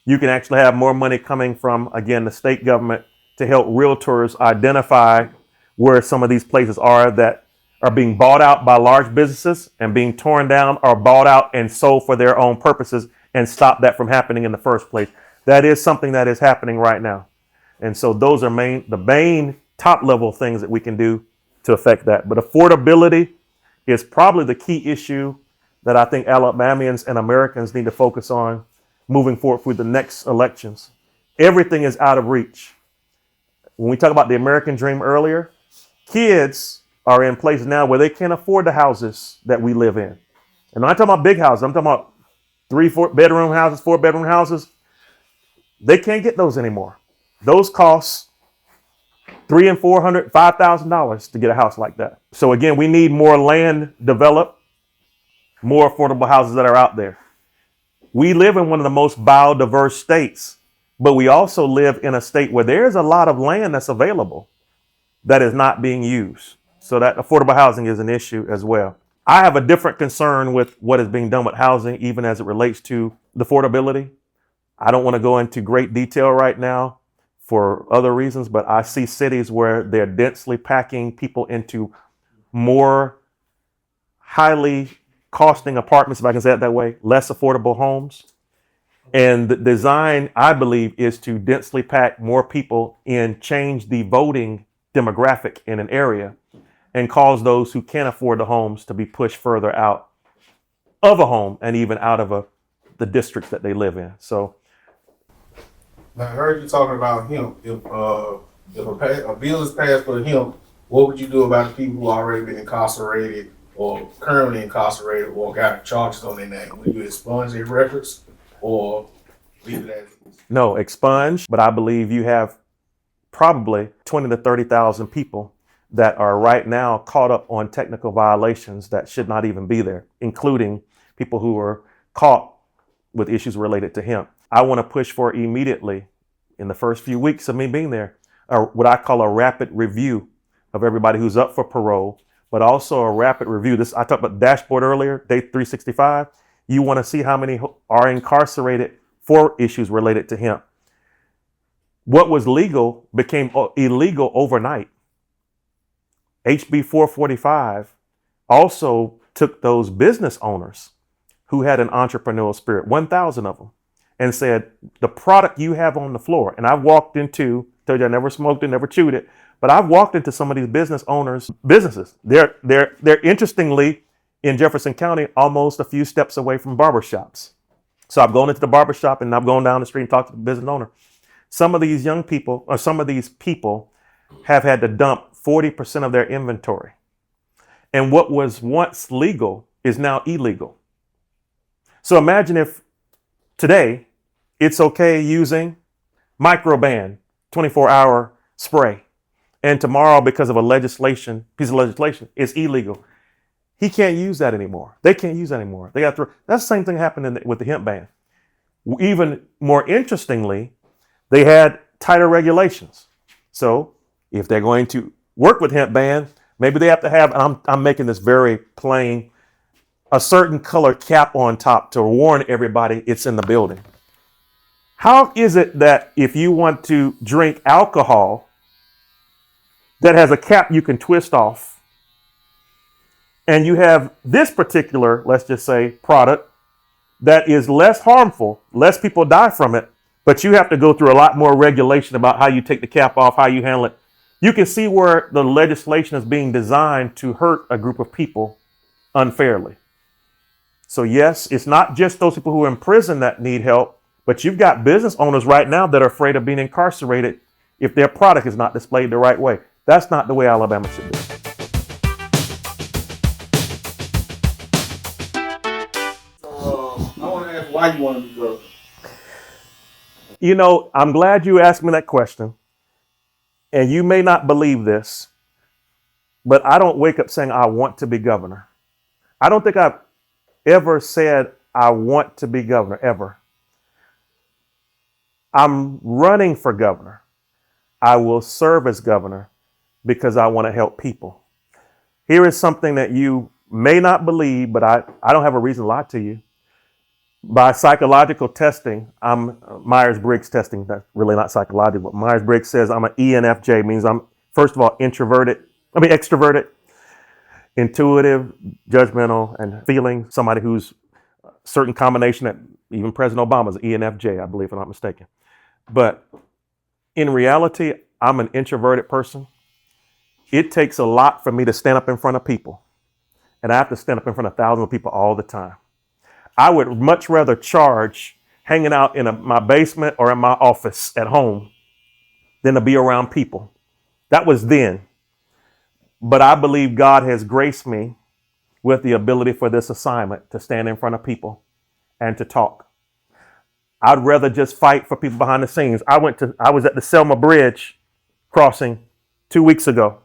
you can actually have more money coming from, again, the state government to help realtors identify where some of these places are that are being bought out by large businesses and being torn down or bought out and sold for their own purposes and stop that from happening in the first place. That is something that is happening right now. And so those are the main top level things that we can do to affect that. But affordability is probably the key issue that I think Alabamians and Americans need to focus on moving forward through the next elections. Everything is out of reach. When we talk about the American dream earlier, kids are in places now where they can't afford the houses that we live in. And I'm not talking about big houses. I'm talking about 3-4 bedroom houses, 4-bedroom houses. They can't get those anymore. Those cost $300,000 and $400,000, $5,000 to get a house like that. So again, we need more land developed. more affordable houses that are out there. We live in one of the most biodiverse states, but we also live in a state where there's a lot of land that's available that is not being used. So that affordable housing is an issue as well. I have a different concern with what is being done with housing, even as it relates to the affordability. I don't want to go into great detail right now for other reasons, but I see cities where they're densely packing people into more highly costing apartments, if I can say it that way, less affordable homes. And the design, I believe, is to densely pack more people in, change the voting demographic in an area, and cause those who can't afford the homes to be pushed further out of a home and even out of the districts that they live in. So Now, I heard you talking about him. If a bill is passed for him, what would you do about the people who already been incarcerated or currently incarcerated or got charges on their name? Would you expunge their records or leave it as is? no, expunge, but I believe you have probably 20 to 30,000 people that are right now caught up on technical violations that should not even be there, including people who are caught with issues related to hemp. I want to push for immediately, in the first few weeks of me being there, what I call a rapid review of everybody who's up for parole, but also a rapid review. This, I talked about the dashboard earlier, day 365. You want to see how many are incarcerated for issues related to hemp. What was legal became illegal overnight. HB 445 also took those business owners who had an entrepreneurial spirit, 1,000 of them, and said, the product you have on the floor, and I've walked into, told you I never smoked it, never chewed it, but I've walked into some of these business owners' businesses. They're interestingly in Jefferson County, almost a few steps away from barbershops. So I've gone into the barbershop and I've gone down the street and talked to the business owner. Some of these young people, or some of these people, have had to dump 40% of their inventory. And what was once legal is now illegal. So imagine if today it's okay using microban 24-hour spray, and tomorrow, because of a piece of legislation, it's illegal. He can't use that anymore. They can't use that anymore. They got to. That's the same thing happened with the hemp ban. Even more interestingly, they had tighter regulations. So if they're going to work with hemp ban, maybe they have to have, and I'm making this very plain, a certain color cap on top to warn everybody it's in the building. How is it that if you want to drink alcohol that has a cap you can twist off, and you have this particular, let's just say, product that is less harmful, less people die from it, but you have to go through a lot more regulation about how you take the cap off, how you handle it. You can see where the legislation is being designed to hurt a group of people unfairly. So yes, it's not just those people who are in prison that need help, but you've got business owners right now that are afraid of being incarcerated if their product is not displayed the right way. That's not the way Alabama should be. I want to ask why you want to be governor. You know, I'm glad you asked me that question. And you may not believe this, but I don't wake up saying I want to be governor. I don't think I've ever said I want to be governor, ever. I'm running for governor. I will serve as governor because I want to help people. Here is something that you may not believe, but I don't have a reason to lie to you. By psychological testing, I'm Myers-Briggs testing. That's really not psychological, but Myers-Briggs says I'm an ENFJ, means I'm, first of all, extroverted, intuitive, judgmental, and feeling. Somebody who's a certain combination that even President Obama's ENFJ, I believe, if I'm not mistaken. But in reality, I'm an introverted person. It takes a lot for me to stand up in front of people. And I have to stand up in front of thousands of people all the time. I would much rather charge hanging out in my basement or in my office at home than to be around people. That was then. But I believe God has graced me with the ability for this assignment to stand in front of people and to talk. I'd rather just fight for people behind the scenes. I was at the Selma Bridge crossing 3 weeks ago.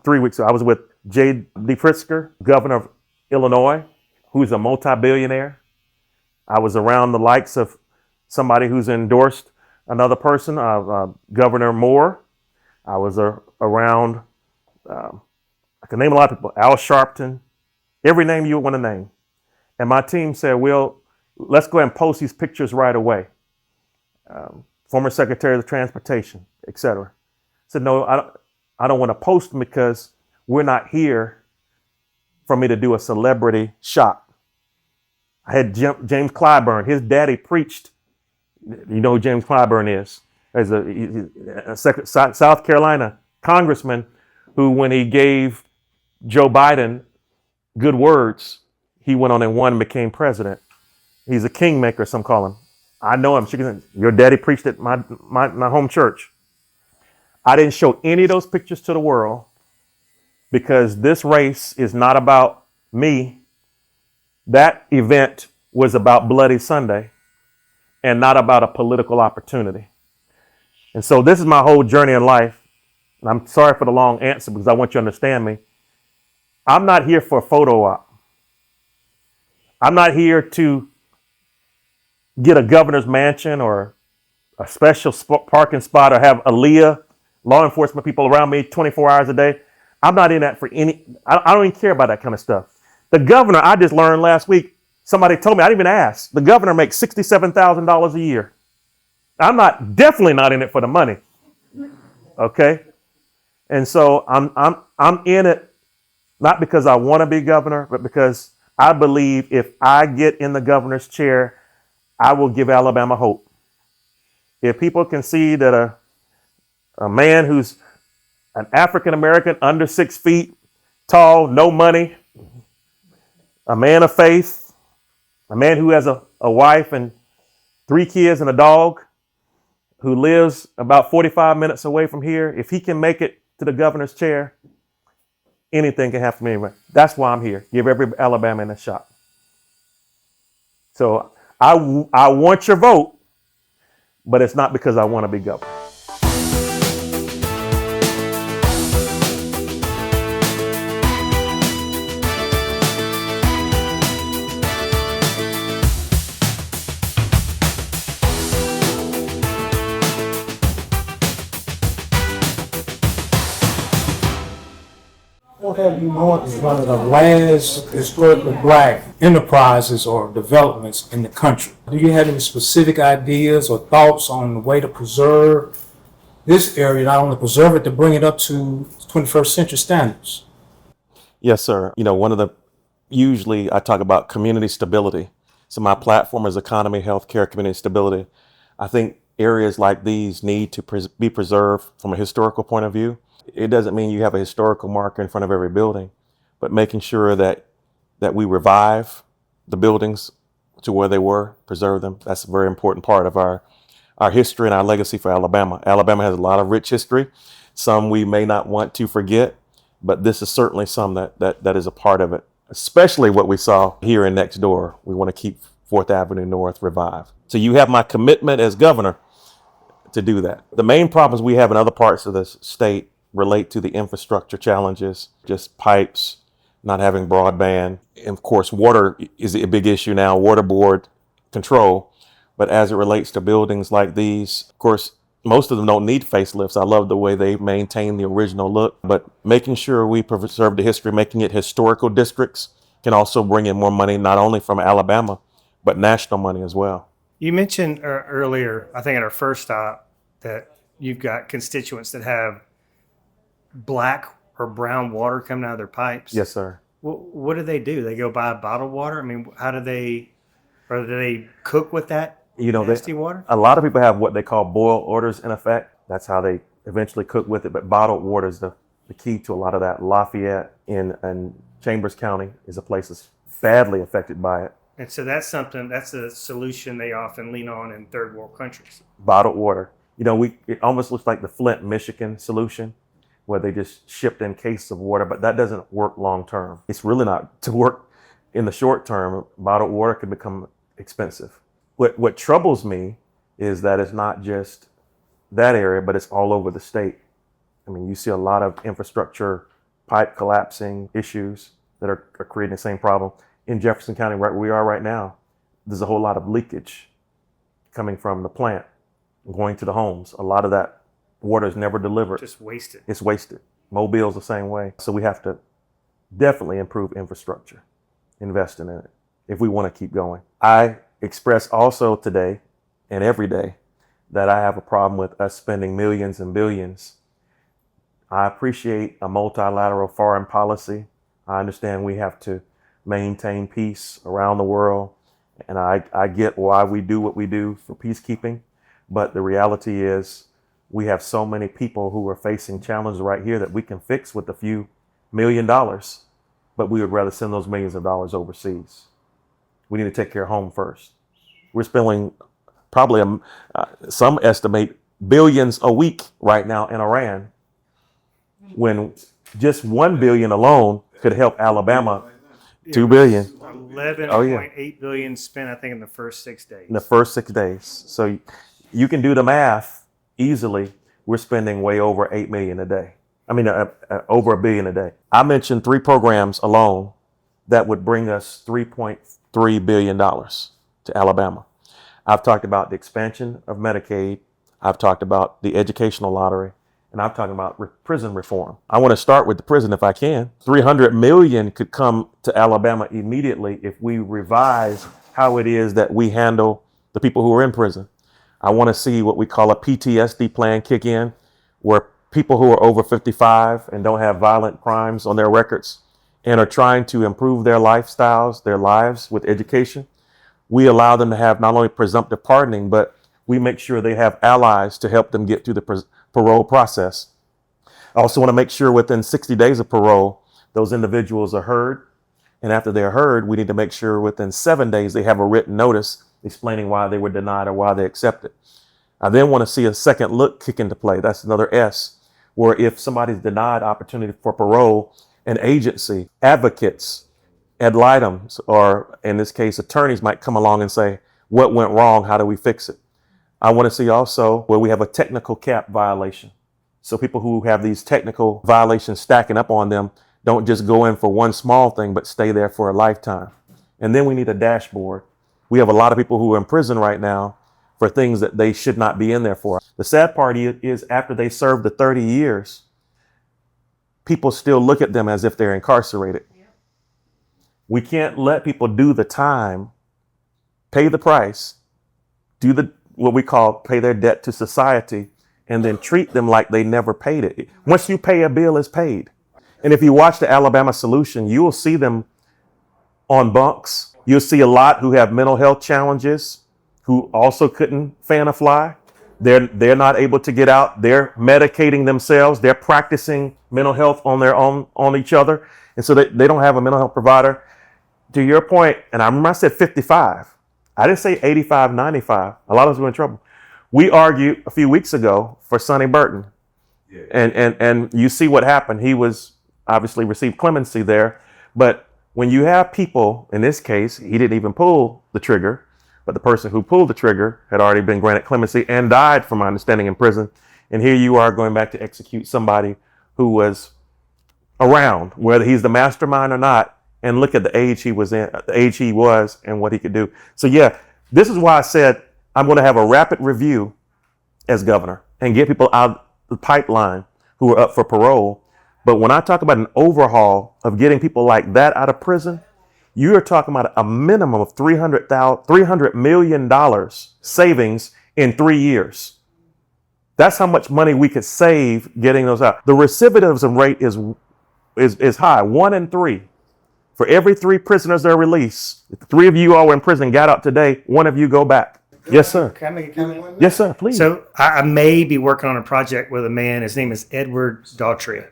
I was with J.D. Pritzker, governor of Illinois, who's a multi-billionaire. I was around the likes of somebody who's endorsed another person, Governor Moore. I was around, I can name a lot of people, Al Sharpton, every name you would want to name. And my team said, well, let's go ahead and post these pictures right away. Former Secretary of Transportation, et cetera. I said, no, I don't want to post them because we're not here for me to do a celebrity shop. I had James Clyburn. His daddy preached. You know who James Clyburn is? As a South Carolina congressman who, when he gave Joe Biden good words, he went on and won and became president. He's a kingmaker, some call him. I know him. Your daddy preached at my home church. I didn't show any of those pictures to the world because this race is not about me. That event was about Bloody Sunday and not about a political opportunity. And so this is my whole journey in life. And I'm sorry for the long answer because I want you to understand me. I'm not here for a photo op. I'm not here to get a governor's mansion or a special parking spot or have Aaliyah, law enforcement people around me 24 hours a day. I'm not in that for any, I don't even care about that kind of stuff. The governor, I just learned last week, somebody told me, I didn't even ask, the governor makes $67,000 a year. I'm definitely not in it for the money. Okay. And so I'm in it, not because I want to be governor, but because I believe if I get in the governor's chair, I will give Alabama hope. If people can see that a man who's an African-American, under 6 feet tall, no money, a man of faith, a man who has a wife and 3 kids and a dog, who lives about 45 minutes away from here, if he can make it to the governor's chair, anything can happen to me anyway. That's why I'm here. Give every Alabamian a shot. So I want your vote, but it's not because I want to be governor. What have you known is one of the last historically black enterprises or developments in the country? Do you have any specific ideas or thoughts on the way to preserve this area, not only preserve it, to bring it up to 21st century standards? Yes, sir. Usually I talk about community stability. So my platform is economy, healthcare, community stability. I think areas like these need to be preserved from a historical point of view. It doesn't mean you have a historical marker in front of every building, but making sure that we revive the buildings to where they were, preserve them. That's a very important part of our history and our legacy for Alabama. Alabama has a lot of rich history, some we may not want to forget, but this is certainly some that is a part of it, especially what we saw here in next door. We want to keep 4th Avenue North revived. So you have my commitment as governor to do that. The main problems we have in other parts of the state relate to the infrastructure challenges, just pipes, not having broadband. And of course, water is a big issue now, water board control. But as it relates to buildings like these, of course, most of them don't need facelifts. I love the way they maintain the original look, but making sure we preserve the history, making it historical districts can also bring in more money, not only from Alabama, but national money as well. You mentioned earlier, I think at our first stop, that you've got constituents that have black or brown water coming out of their pipes. Yes, sir. What do? They go buy bottled water? I mean, do they cook with that nasty water? A lot of people have what they call boil orders in effect. That's how they eventually cook with it. But bottled water is the key to a lot of that. Lafayette in Chambers County is a place that's badly affected by it. And so that's a solution they often lean on in third world countries. Bottled water. It almost looks like the Flint, Michigan solution, where they just shipped in cases of water, but that doesn't work long term. It's really not to work in the short term. Bottled water can become expensive. What troubles me is that it's not just that area, but it's all over the state. I mean, you see a lot of infrastructure, pipe collapsing issues that are creating the same problem in Jefferson County, right where we are right now, there's a whole lot of leakage coming from the plant, going to the homes. A lot of that water is never delivered. Just wasted. It's wasted. Mobile's the same way. So we have to definitely improve infrastructure, invest in it if we want to keep going. I express also today and every day that I have a problem with us spending millions and billions. I appreciate a multilateral foreign policy. I understand we have to maintain peace around the world. And I get why we do what we do for peacekeeping. But the reality is we have so many people who are facing challenges right here that we can fix with a few $1 million, but we would rather send those millions of dollars overseas. We need to take care of home first. We're spending probably, some estimate, billions a week right now in Iran, when just 1 billion alone could help Alabama. 2 billion. 11.8 billion spent, I think, in the first 6 days. In the first 6 days. So you can do the math easily. We're spending way over 8 million a day. I mean, over $1 billion a day. I mentioned 3 programs alone that would bring us $3.3 billion to Alabama. I've talked about the expansion of Medicaid. I've talked about the educational lottery. And I'm talking about prison reform. I want to start with the prison if I can. 300 million could come to Alabama immediately if we revise how it is that we handle the people who are in prison. I want to see what we call a PTSD plan kick in, where people who are over 55 and don't have violent crimes on their records and are trying to improve their lifestyles, their lives with education, we allow them to have not only presumptive pardoning, but we make sure they have allies to help them get through the parole process. I also want to make sure within 60 days of parole, those individuals are heard. And after they're heard, we need to make sure within 7 days they have a written notice explaining why they were denied or why they accepted. I then want to see a second look kick into play. That's another S, where if somebody's denied opportunity for parole, an agency, advocates, ad litems, or in this case, attorneys might come along and say, what went wrong? How do we fix it? I want to see also where we have a technical cap violation. So people who have these technical violations stacking up on them don't just go in for one small thing, but stay there for a lifetime. And then we need a dashboard. We have a lot of people who are in prison right now for things that they should not be in there for. The sad part is after they serve the 30 years, people still look at them as if they're incarcerated. We can't let people do the time, pay the price, do what we call pay their debt to society, and then treat them like they never paid it. Once you pay a bill, it's paid. And if you watch the Alabama Solution, you will see them on bunks. You'll see a lot who have mental health challenges, who also couldn't fan a fly. They're not able to get out. They're medicating themselves. They're practicing mental health on their own, on each other. And so they don't have a mental health provider. To your point, and I remember I said 55. I didn't say 85, 95. A lot of us were in trouble. We argued a few weeks ago for Sonny Burton. Yeah. And you see what happened. He was obviously received clemency there. But when you have people, in this case, he didn't even pull the trigger, but the person who pulled the trigger had already been granted clemency and died, from my understanding, in prison. And here you are going back to execute somebody who was around, whether he's the mastermind or not. And look at the age he was in, the age he was, and what he could do. So yeah, this is why I said I'm going to have a rapid review as governor and get people out the pipeline who are up for parole. But when I talk about an overhaul of getting people like that out of prison, you are talking about a minimum of $300 million savings in 3 years. That's how much money we could save getting those out. The recidivism rate is high, 1 in 3. For every 3 prisoners that are released, if 3 of you all were in prison and got out today, 1 of you go back. Yes, sir. Can I make a comment? Yes, sir, please. So I may be working on a project with a man. His name is Edward Daughtry.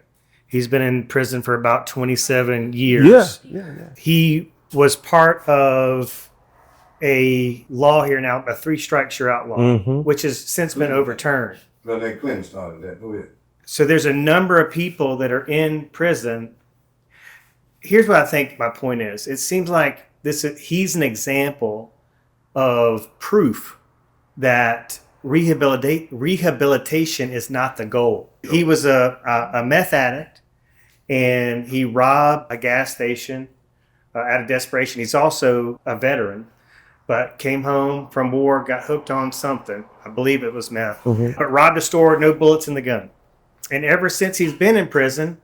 He's been in prison for about 27 years. Yeah. He was part of a law here now, a 3 strikes you're out law, which has since been overturned. No, that Clinton started that. Go ahead. So there's a number of people that are in prison. Here's what I think my point is. It seems like he's an example of proof that rehabilitation is not the goal. He was a meth addict, and he robbed a gas station out of desperation. He's also a veteran, but came home from war, got hooked on something. I believe it was meth, but robbed a store, no bullets in the gun. And ever since he's been in prison,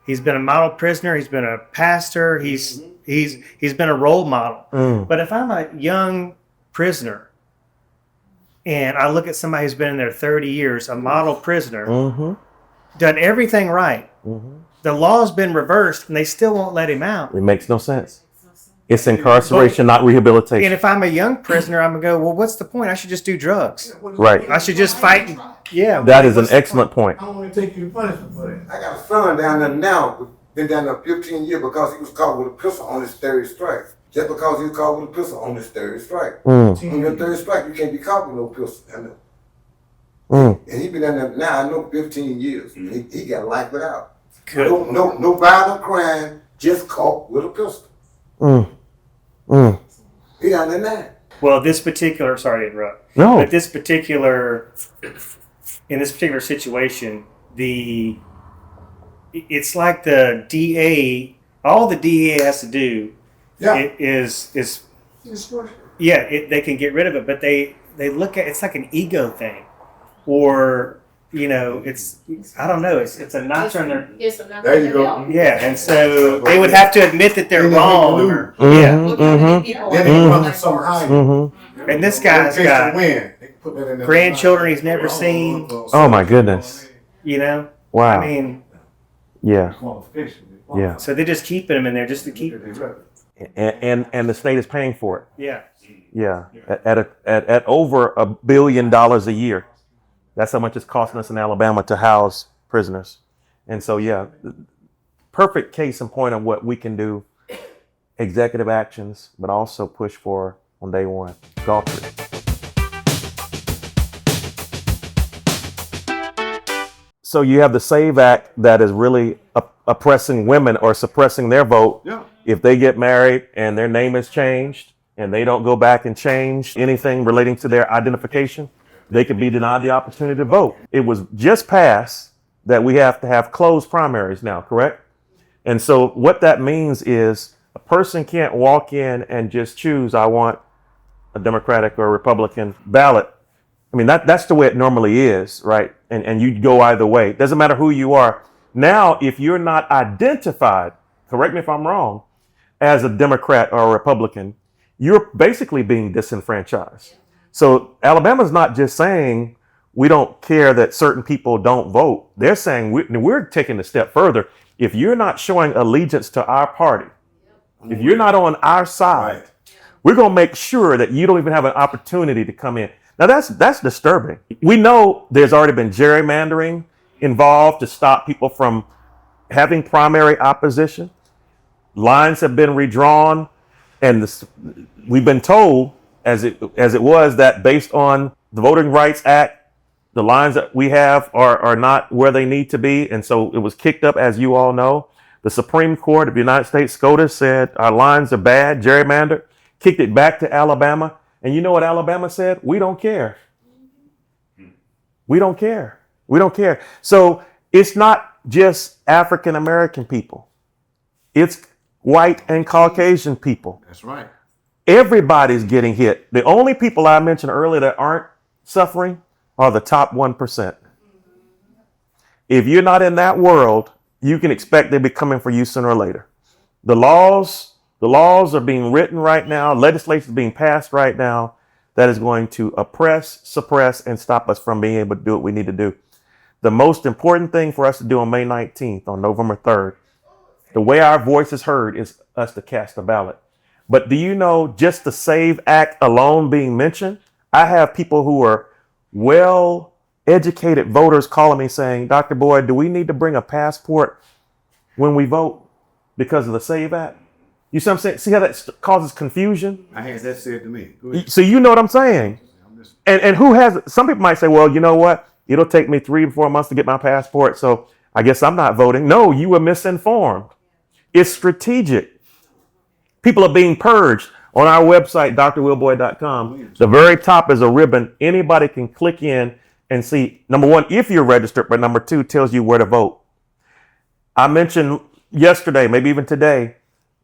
he's been a model prisoner. He's been a pastor. He's been a role model. But if I'm a young prisoner and I look at somebody who's been in there 30 years, a model prisoner, done everything right, the law's been reversed and they still won't let him out. It makes no sense. It's incarceration, not rehabilitation. And if I'm a young prisoner, I'm going to go, well, what's the point? I should just do drugs. Right. I should just fight. Yeah. That is an excellent point. I don't want to take you to punishment for that. I got a son down there now, been down there 15 years because he was caught with a pistol on his third strike. Just because he was caught with a pistol on his third strike. On your third strike, you can't be caught with no pistol. And he been down there now, I know, 15 years. He got life without. No violent crime, just caught with a pistol. He down there now. Well, this particular, sorry to interrupt. No. But in this particular situation, it's like the DA, all the DA has to do is they can get rid of it, but they look at, it's like an ego thing, or it's, I don't know, it's a notch on their, There you go. yeah, and so they would have to admit that they're wrong. Or, and this guy's got grandchildren he's never seen. Oh my goodness. Wow. I mean, yeah. so they're just keeping him in there just to keep him. And the state is paying for it. Yeah. Yeah. At over $1 billion a year. That's how much it's costing us in Alabama to house prisoners. And so, yeah, perfect case in point of what we can do. Executive actions, but also push for on day one. Golf trip. So you have the SAVE Act that is really oppressing women or suppressing their vote. Yeah. If they get married and their name is changed and they don't go back and change anything relating to their identification, they could be denied the opportunity to vote. It was just passed that we have to have closed primaries now, correct? And so what that means is a person can't walk in and just choose, I want a Democratic or a Republican ballot. I mean, that's the way it normally is, right? And you go either way. It doesn't matter who you are. Now, if you're not identified, correct me if I'm wrong, as a Democrat or a Republican, you're basically being disenfranchised. So Alabama's not just saying we don't care that certain people don't vote. They're saying we're taking a step further. If you're not showing allegiance to our party, if you're not on our side, we're going to make sure that you don't even have an opportunity to come in. Now that's disturbing. We know there's already been gerrymandering involved to stop people from having primary opposition. Lines have been redrawn, and we've been told as it was that based on the Voting Rights Act, the lines that we have are not where they need to be. And so it was kicked up, as you all know. The Supreme Court of the United States, SCOTUS, said our lines are bad, gerrymandered, kicked it back to Alabama. And you know what Alabama said? We don't care. We don't care. We don't care. So it's not just African American people. It's white and Caucasian people. That's right. Everybody's getting hit. The only people I mentioned earlier that aren't suffering are the top 1%. If you're not in that world, you can expect they'll be coming for you sooner or later. The laws are being written right now. Legislation is being passed right now that is going to oppress, suppress, and stop us from being able to do what we need to do. The most important thing for us to do on May 19th, on November 3rd, the way our voice is heard is us to cast a ballot. But do you know, just the SAVE Act alone being mentioned, I have people who are well-educated voters calling me saying, Dr. Boyd, do we need to bring a passport when we vote because of the SAVE Act? You see what I'm saying? See how that causes confusion? I had that said to me. Go ahead. So you know what I'm saying? And who has, some people might say, well, you know what? It'll take me 3 to 4 months to get my passport, so I guess I'm not voting. No, you were misinformed. It's strategic. People are being purged. On our website, drwillboyd.com, the very top is a ribbon. Anybody can click in and see, number one, if you're registered, but number two, tells you where to vote. I mentioned yesterday, maybe even today,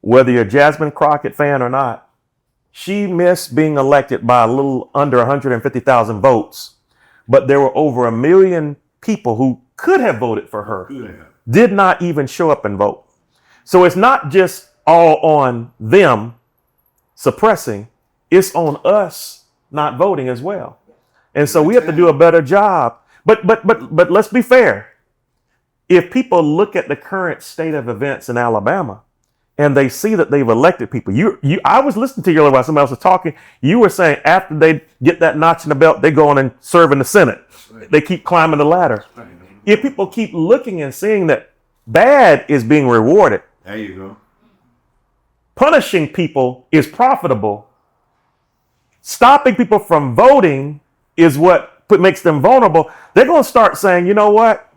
whether you're a Jasmine Crockett fan or not, she missed being elected by a little under 150,000 votes. But there were over 1 million people who could have voted for her, did not even show up and vote. So it's not just all on them suppressing, it's on us not voting as well. And so we have to do a better job. But let's be fair. If people look at the current state of events in Alabama and they see that they've elected people, I was listening to you earlier while somebody else was talking. You were saying after they get that notch in the belt, they go on and serve in the Senate. Right. They keep climbing the ladder. Right. If people keep looking and seeing that bad is being rewarded, there you go. Punishing people is profitable. Stopping people from voting is what makes them vulnerable. They're going to start saying, you know what?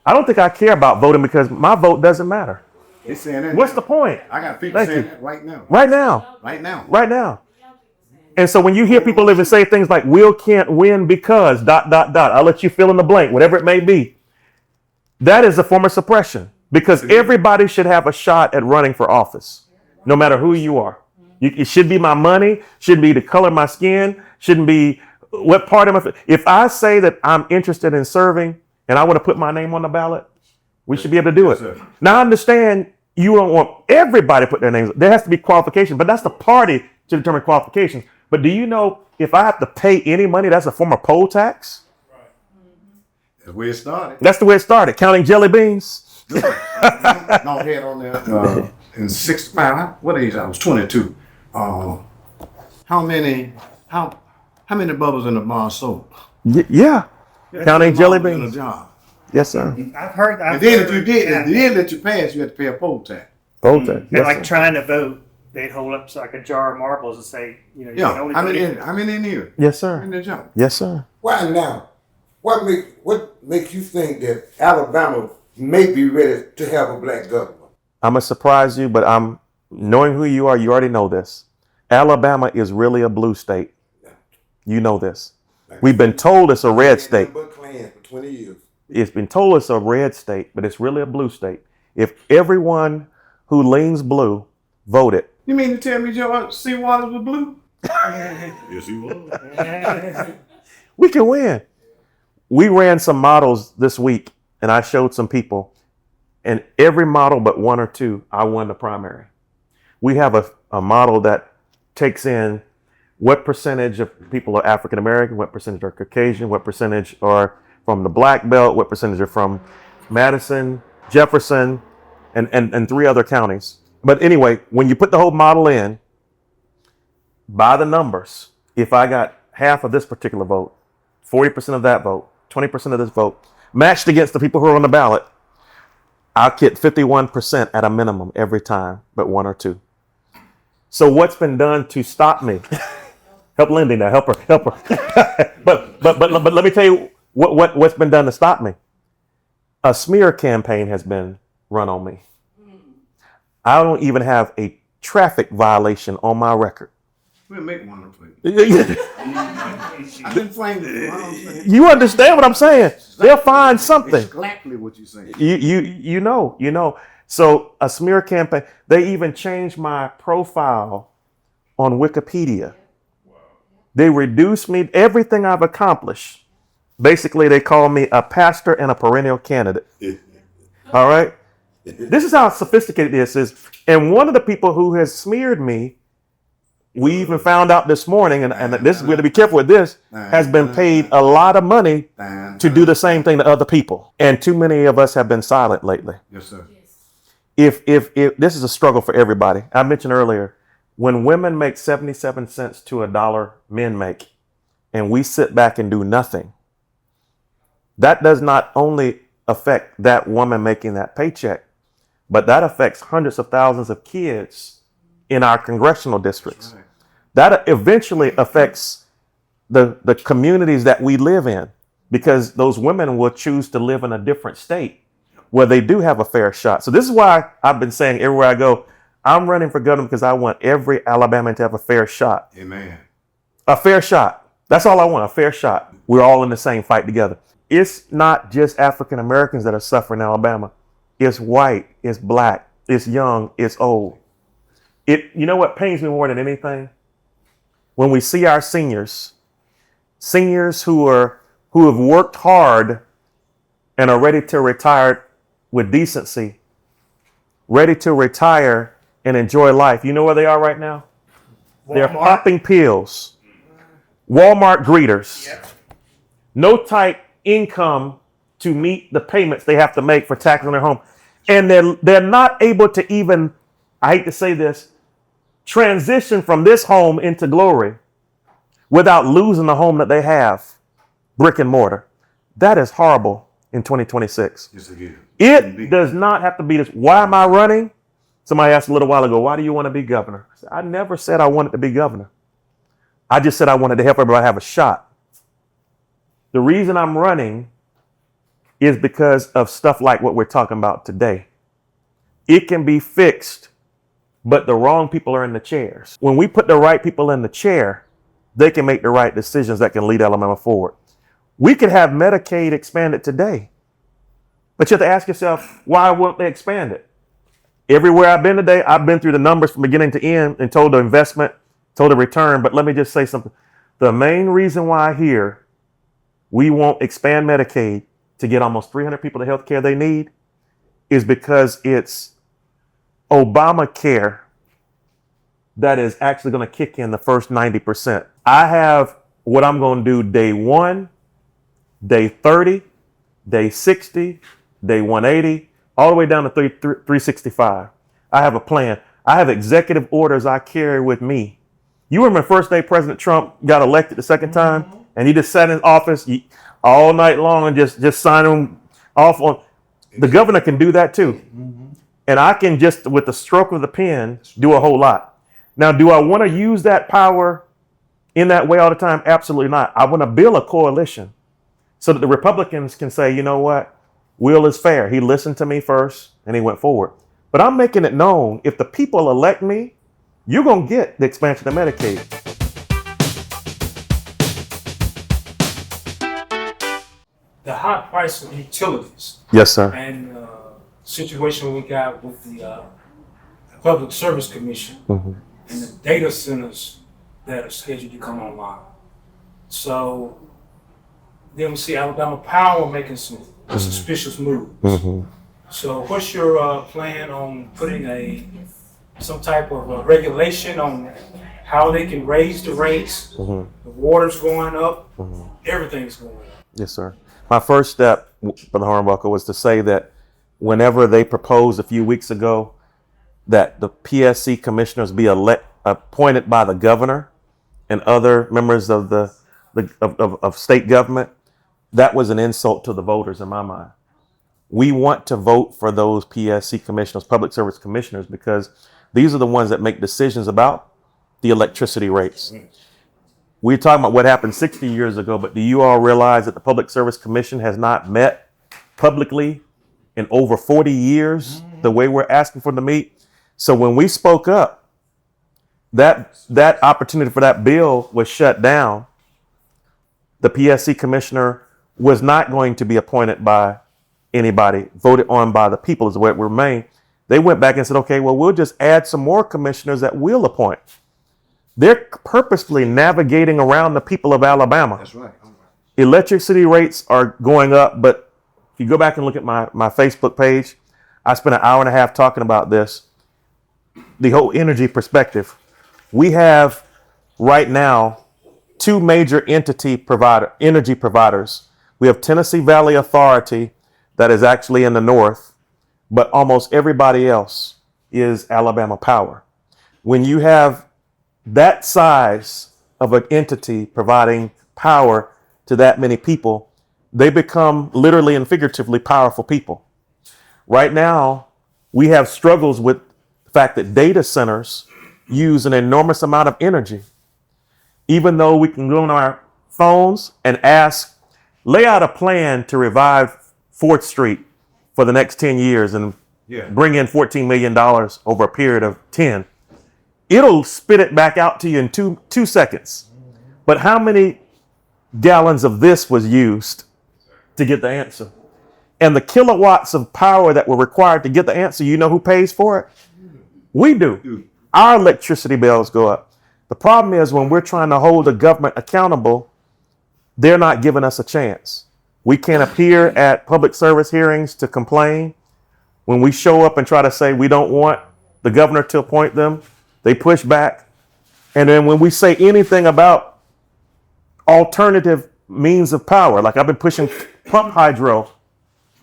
I don't think I care about voting because my vote doesn't matter. They're saying that. What's the point? I got people saying that right now. Right now. Right now. Right now. And so when you hear people even say things like, Will can't win because ... I'll let you fill in the blank, whatever it may be. That is a form of suppression because everybody should have a shot at running for office, no matter who you are. It should be my money, shouldn't be the color of my skin, shouldn't be what part of my... If I say that I'm interested in serving and I want to put my name on the ballot, we should be able to do it. Yes, now, I understand you don't want everybody to put their names. There has to be qualifications, but that's the party to determine qualifications. But do you know if I have to pay any money, that's a form of poll tax? That's the way it started. That's the way it started. Counting jelly beans. No head on there. In 65, what age I was? 22. How many bubbles in the bar soap? Yeah. Counting jelly beans. In a job. Yes, sir. I've heard. And then if you did let you pass, you had to pay a poll tax. Poll tax. Yes, like trying to vote, they'd hold up like a jar of marbles and say, you can only vote. I'm in here. Yes, sir. In the job. Yes, sir. Why now? What makes you think that Alabama may be ready to have a black governor? I'm going to surprise you, but I'm knowing who you are, you already know this. Alabama is really a blue state. You know this. We've been told it's a red state. For 20 years. It's been told it's a red state, but it's really a blue state. If everyone who leans blue voted. You mean to tell me Joe Seawater was blue? Yes, he was. We can win. We ran some models this week, and I showed some people. And every model but one or two, I won the primary. We have a model that takes in what percentage of people are African American, what percentage are Caucasian, what percentage are from the Black Belt, what percentage are from Madison, Jefferson, and 3 other counties. But anyway, when you put the whole model in, by the numbers, if I got half of this particular vote, 40% of that vote, 20% of this vote, matched against the people who are on the ballot, I'll get 51% at a minimum every time, but 1 or 2. So what's been done to stop me? Help Lindy now, help her. but let me tell you what's been done to stop me. A smear campaign has been run on me. I don't even have a traffic violation on my record. We'll make one for you. I've been playing this. You understand what I'm saying? They'll find something. Exactly what you're saying. You know. So a smear campaign, they even changed my profile on Wikipedia. They reduced me, everything I've accomplished. Basically, they call me a pastor and a perennial candidate. All right? This is how sophisticated this is. And one of the people who has smeared me, we even found out this morning, and this we have to be careful with this, has been paid a lot of money to do the same thing to other people. And too many of us have been silent lately. Yes, sir. If this is a struggle for everybody. I mentioned earlier, when women make 77 cents to $1 men make, and we sit back and do nothing, that does not only affect that woman making that paycheck, but that affects hundreds of thousands of kids in our congressional districts. Right. That eventually affects the communities that we live in, because those women will choose to live in a different state where they do have a fair shot. So this is why I've been saying everywhere I go, I'm running for governor because I want every Alabamian to have a fair shot. Amen. A fair shot. That's all I want, a fair shot. We're all in the same fight together. It's not just African Americans that are suffering in Alabama. It's white, it's black, it's young, it's old. You know what pains me more than anything? When we see our seniors who have worked hard and are ready to retire with decency, ready to retire and enjoy life. You know where they are right now? They're popping pills. Walmart greeters. No type income to meet the payments they have to make for taxes on their home. And they're not able to even, I hate to say this, transition from this home into glory without losing the home that they have, brick and mortar. That is horrible in 2026. Yes, again. It does not have to be this. Why am I running? Somebody asked a little while ago, why do you want to be governor? I never said I wanted to be governor. I just said I wanted to help everybody have a shot. The reason I'm running is because of stuff like what we're talking about today. It can be fixed, but the wrong people are in the chairs. When we put the right people in the chair, they can make the right decisions that can lead Alabama forward. We could have Medicaid expanded today, but you have to ask yourself, why won't they expand it? Everywhere I've been today, I've been through the numbers from beginning to end and told the investment, told the return. But let me just say something. The main reason why here we won't expand Medicaid to get almost 300 people the health care they need is because it's Obamacare that is actually going to kick in the first 90%. I have what I'm going to do day 1, day 30, day 60, day 180, all the way down to 365. I have a plan. I have executive orders I carry with me. You remember the first day President Trump got elected the second time, and he just sat in office all night long and just signed them off on. The governor can do that too. And I can just, with the stroke of the pen, do a whole lot. Now, do I want to use that power in that way all the time? Absolutely not. I want to build a coalition so that the Republicans can say, you know what? Will is fair. He listened to me first and he went forward. But I'm making it known, if the people elect me, you're going to get the expansion of Medicaid. The high price of utilities Yes, sir. and situation we got with the Public Service Commission and the data centers that are scheduled to come online. So then we see Alabama Power making some suspicious moves. So what's your plan on putting some type of regulation on how they can raise the rates? The water's going up, everything's going up. Yes, sir. My first step, Brother Hornbuckle, was to say that whenever they proposed a few weeks ago that the PSC commissioners be appointed by the governor and other members of of state government, that was an insult to the voters in my mind. We want to vote for those PSC commissioners, public service commissioners, because these are the ones that make decisions about the electricity rates. We're talking about what happened 60 years ago, but do you all realize that the Public Service Commission has not met publicly in over 40 years the way we're asking for them to meet? So when we spoke up, that opportunity for that bill was shut down. The PSC commissioner was not going to be appointed by anybody, voted on by the people is the way it remained. They went back and said, okay, well, we'll just add some more commissioners that we'll appoint. They're purposefully navigating around the people of Alabama. That's right. Electricity rates are going up, but if you go back and look at my Facebook page, I spent an hour and a half talking about this, the whole energy perspective. We have right now 2 major energy providers. We have Tennessee Valley Authority that is actually in the north, but almost everybody else is Alabama Power. When you have that size of an entity providing power to that many people, they become literally and figuratively powerful people. Right now, we have struggles with the fact that data centers use an enormous amount of energy. Even though we can go on our phones and lay out a plan to revive 4th Street for the next 10 years and bring in $14 million over a period of 10. It'll spit it back out to you in two seconds. But how many gallons of this was used to get the answer? And the kilowatts of power that were required to get the answer, you know who pays for it? We do. our electricity bills go up. The problem is when we're trying to hold the government accountable, they're not giving us a chance. We can't appear at public service hearings to complain. When we show up and try to say we don't want the governor to appoint them, they push back. And then when we say anything about alternative means of power, like I've been pushing pump hydro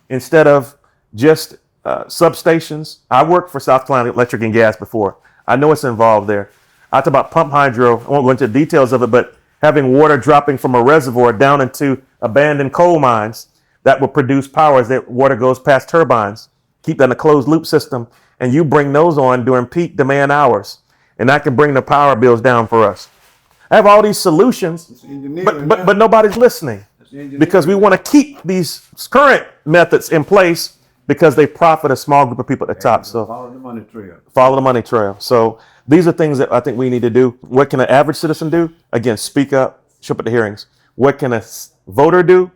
instead of just substations. I worked for South Carolina Electric and Gas before. I know it's involved there. I talk about pump hydro. I won't go into the details of it, but having water dropping from a reservoir down into abandoned coal mines that will produce power as that water goes past turbines. Keep that in a closed loop system, and you bring those on during peak demand hours, and that can bring the power bills down for us. I have all these solutions, but nobody's listening because we want to keep these current methods in place because they profit a small group of people at the top. So Follow the money trail. follow the money trail. So these are things that I think we need to do. What can an average citizen do? Again, speak up, show up at the hearings. What can a voter do?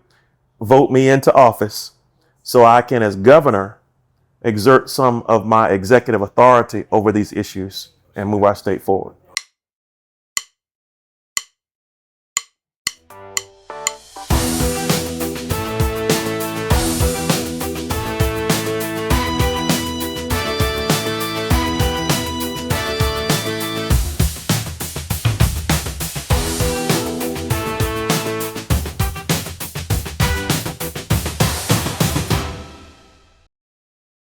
Vote me into office so I can, as governor, exert some of my executive authority over these issues and move our state forward.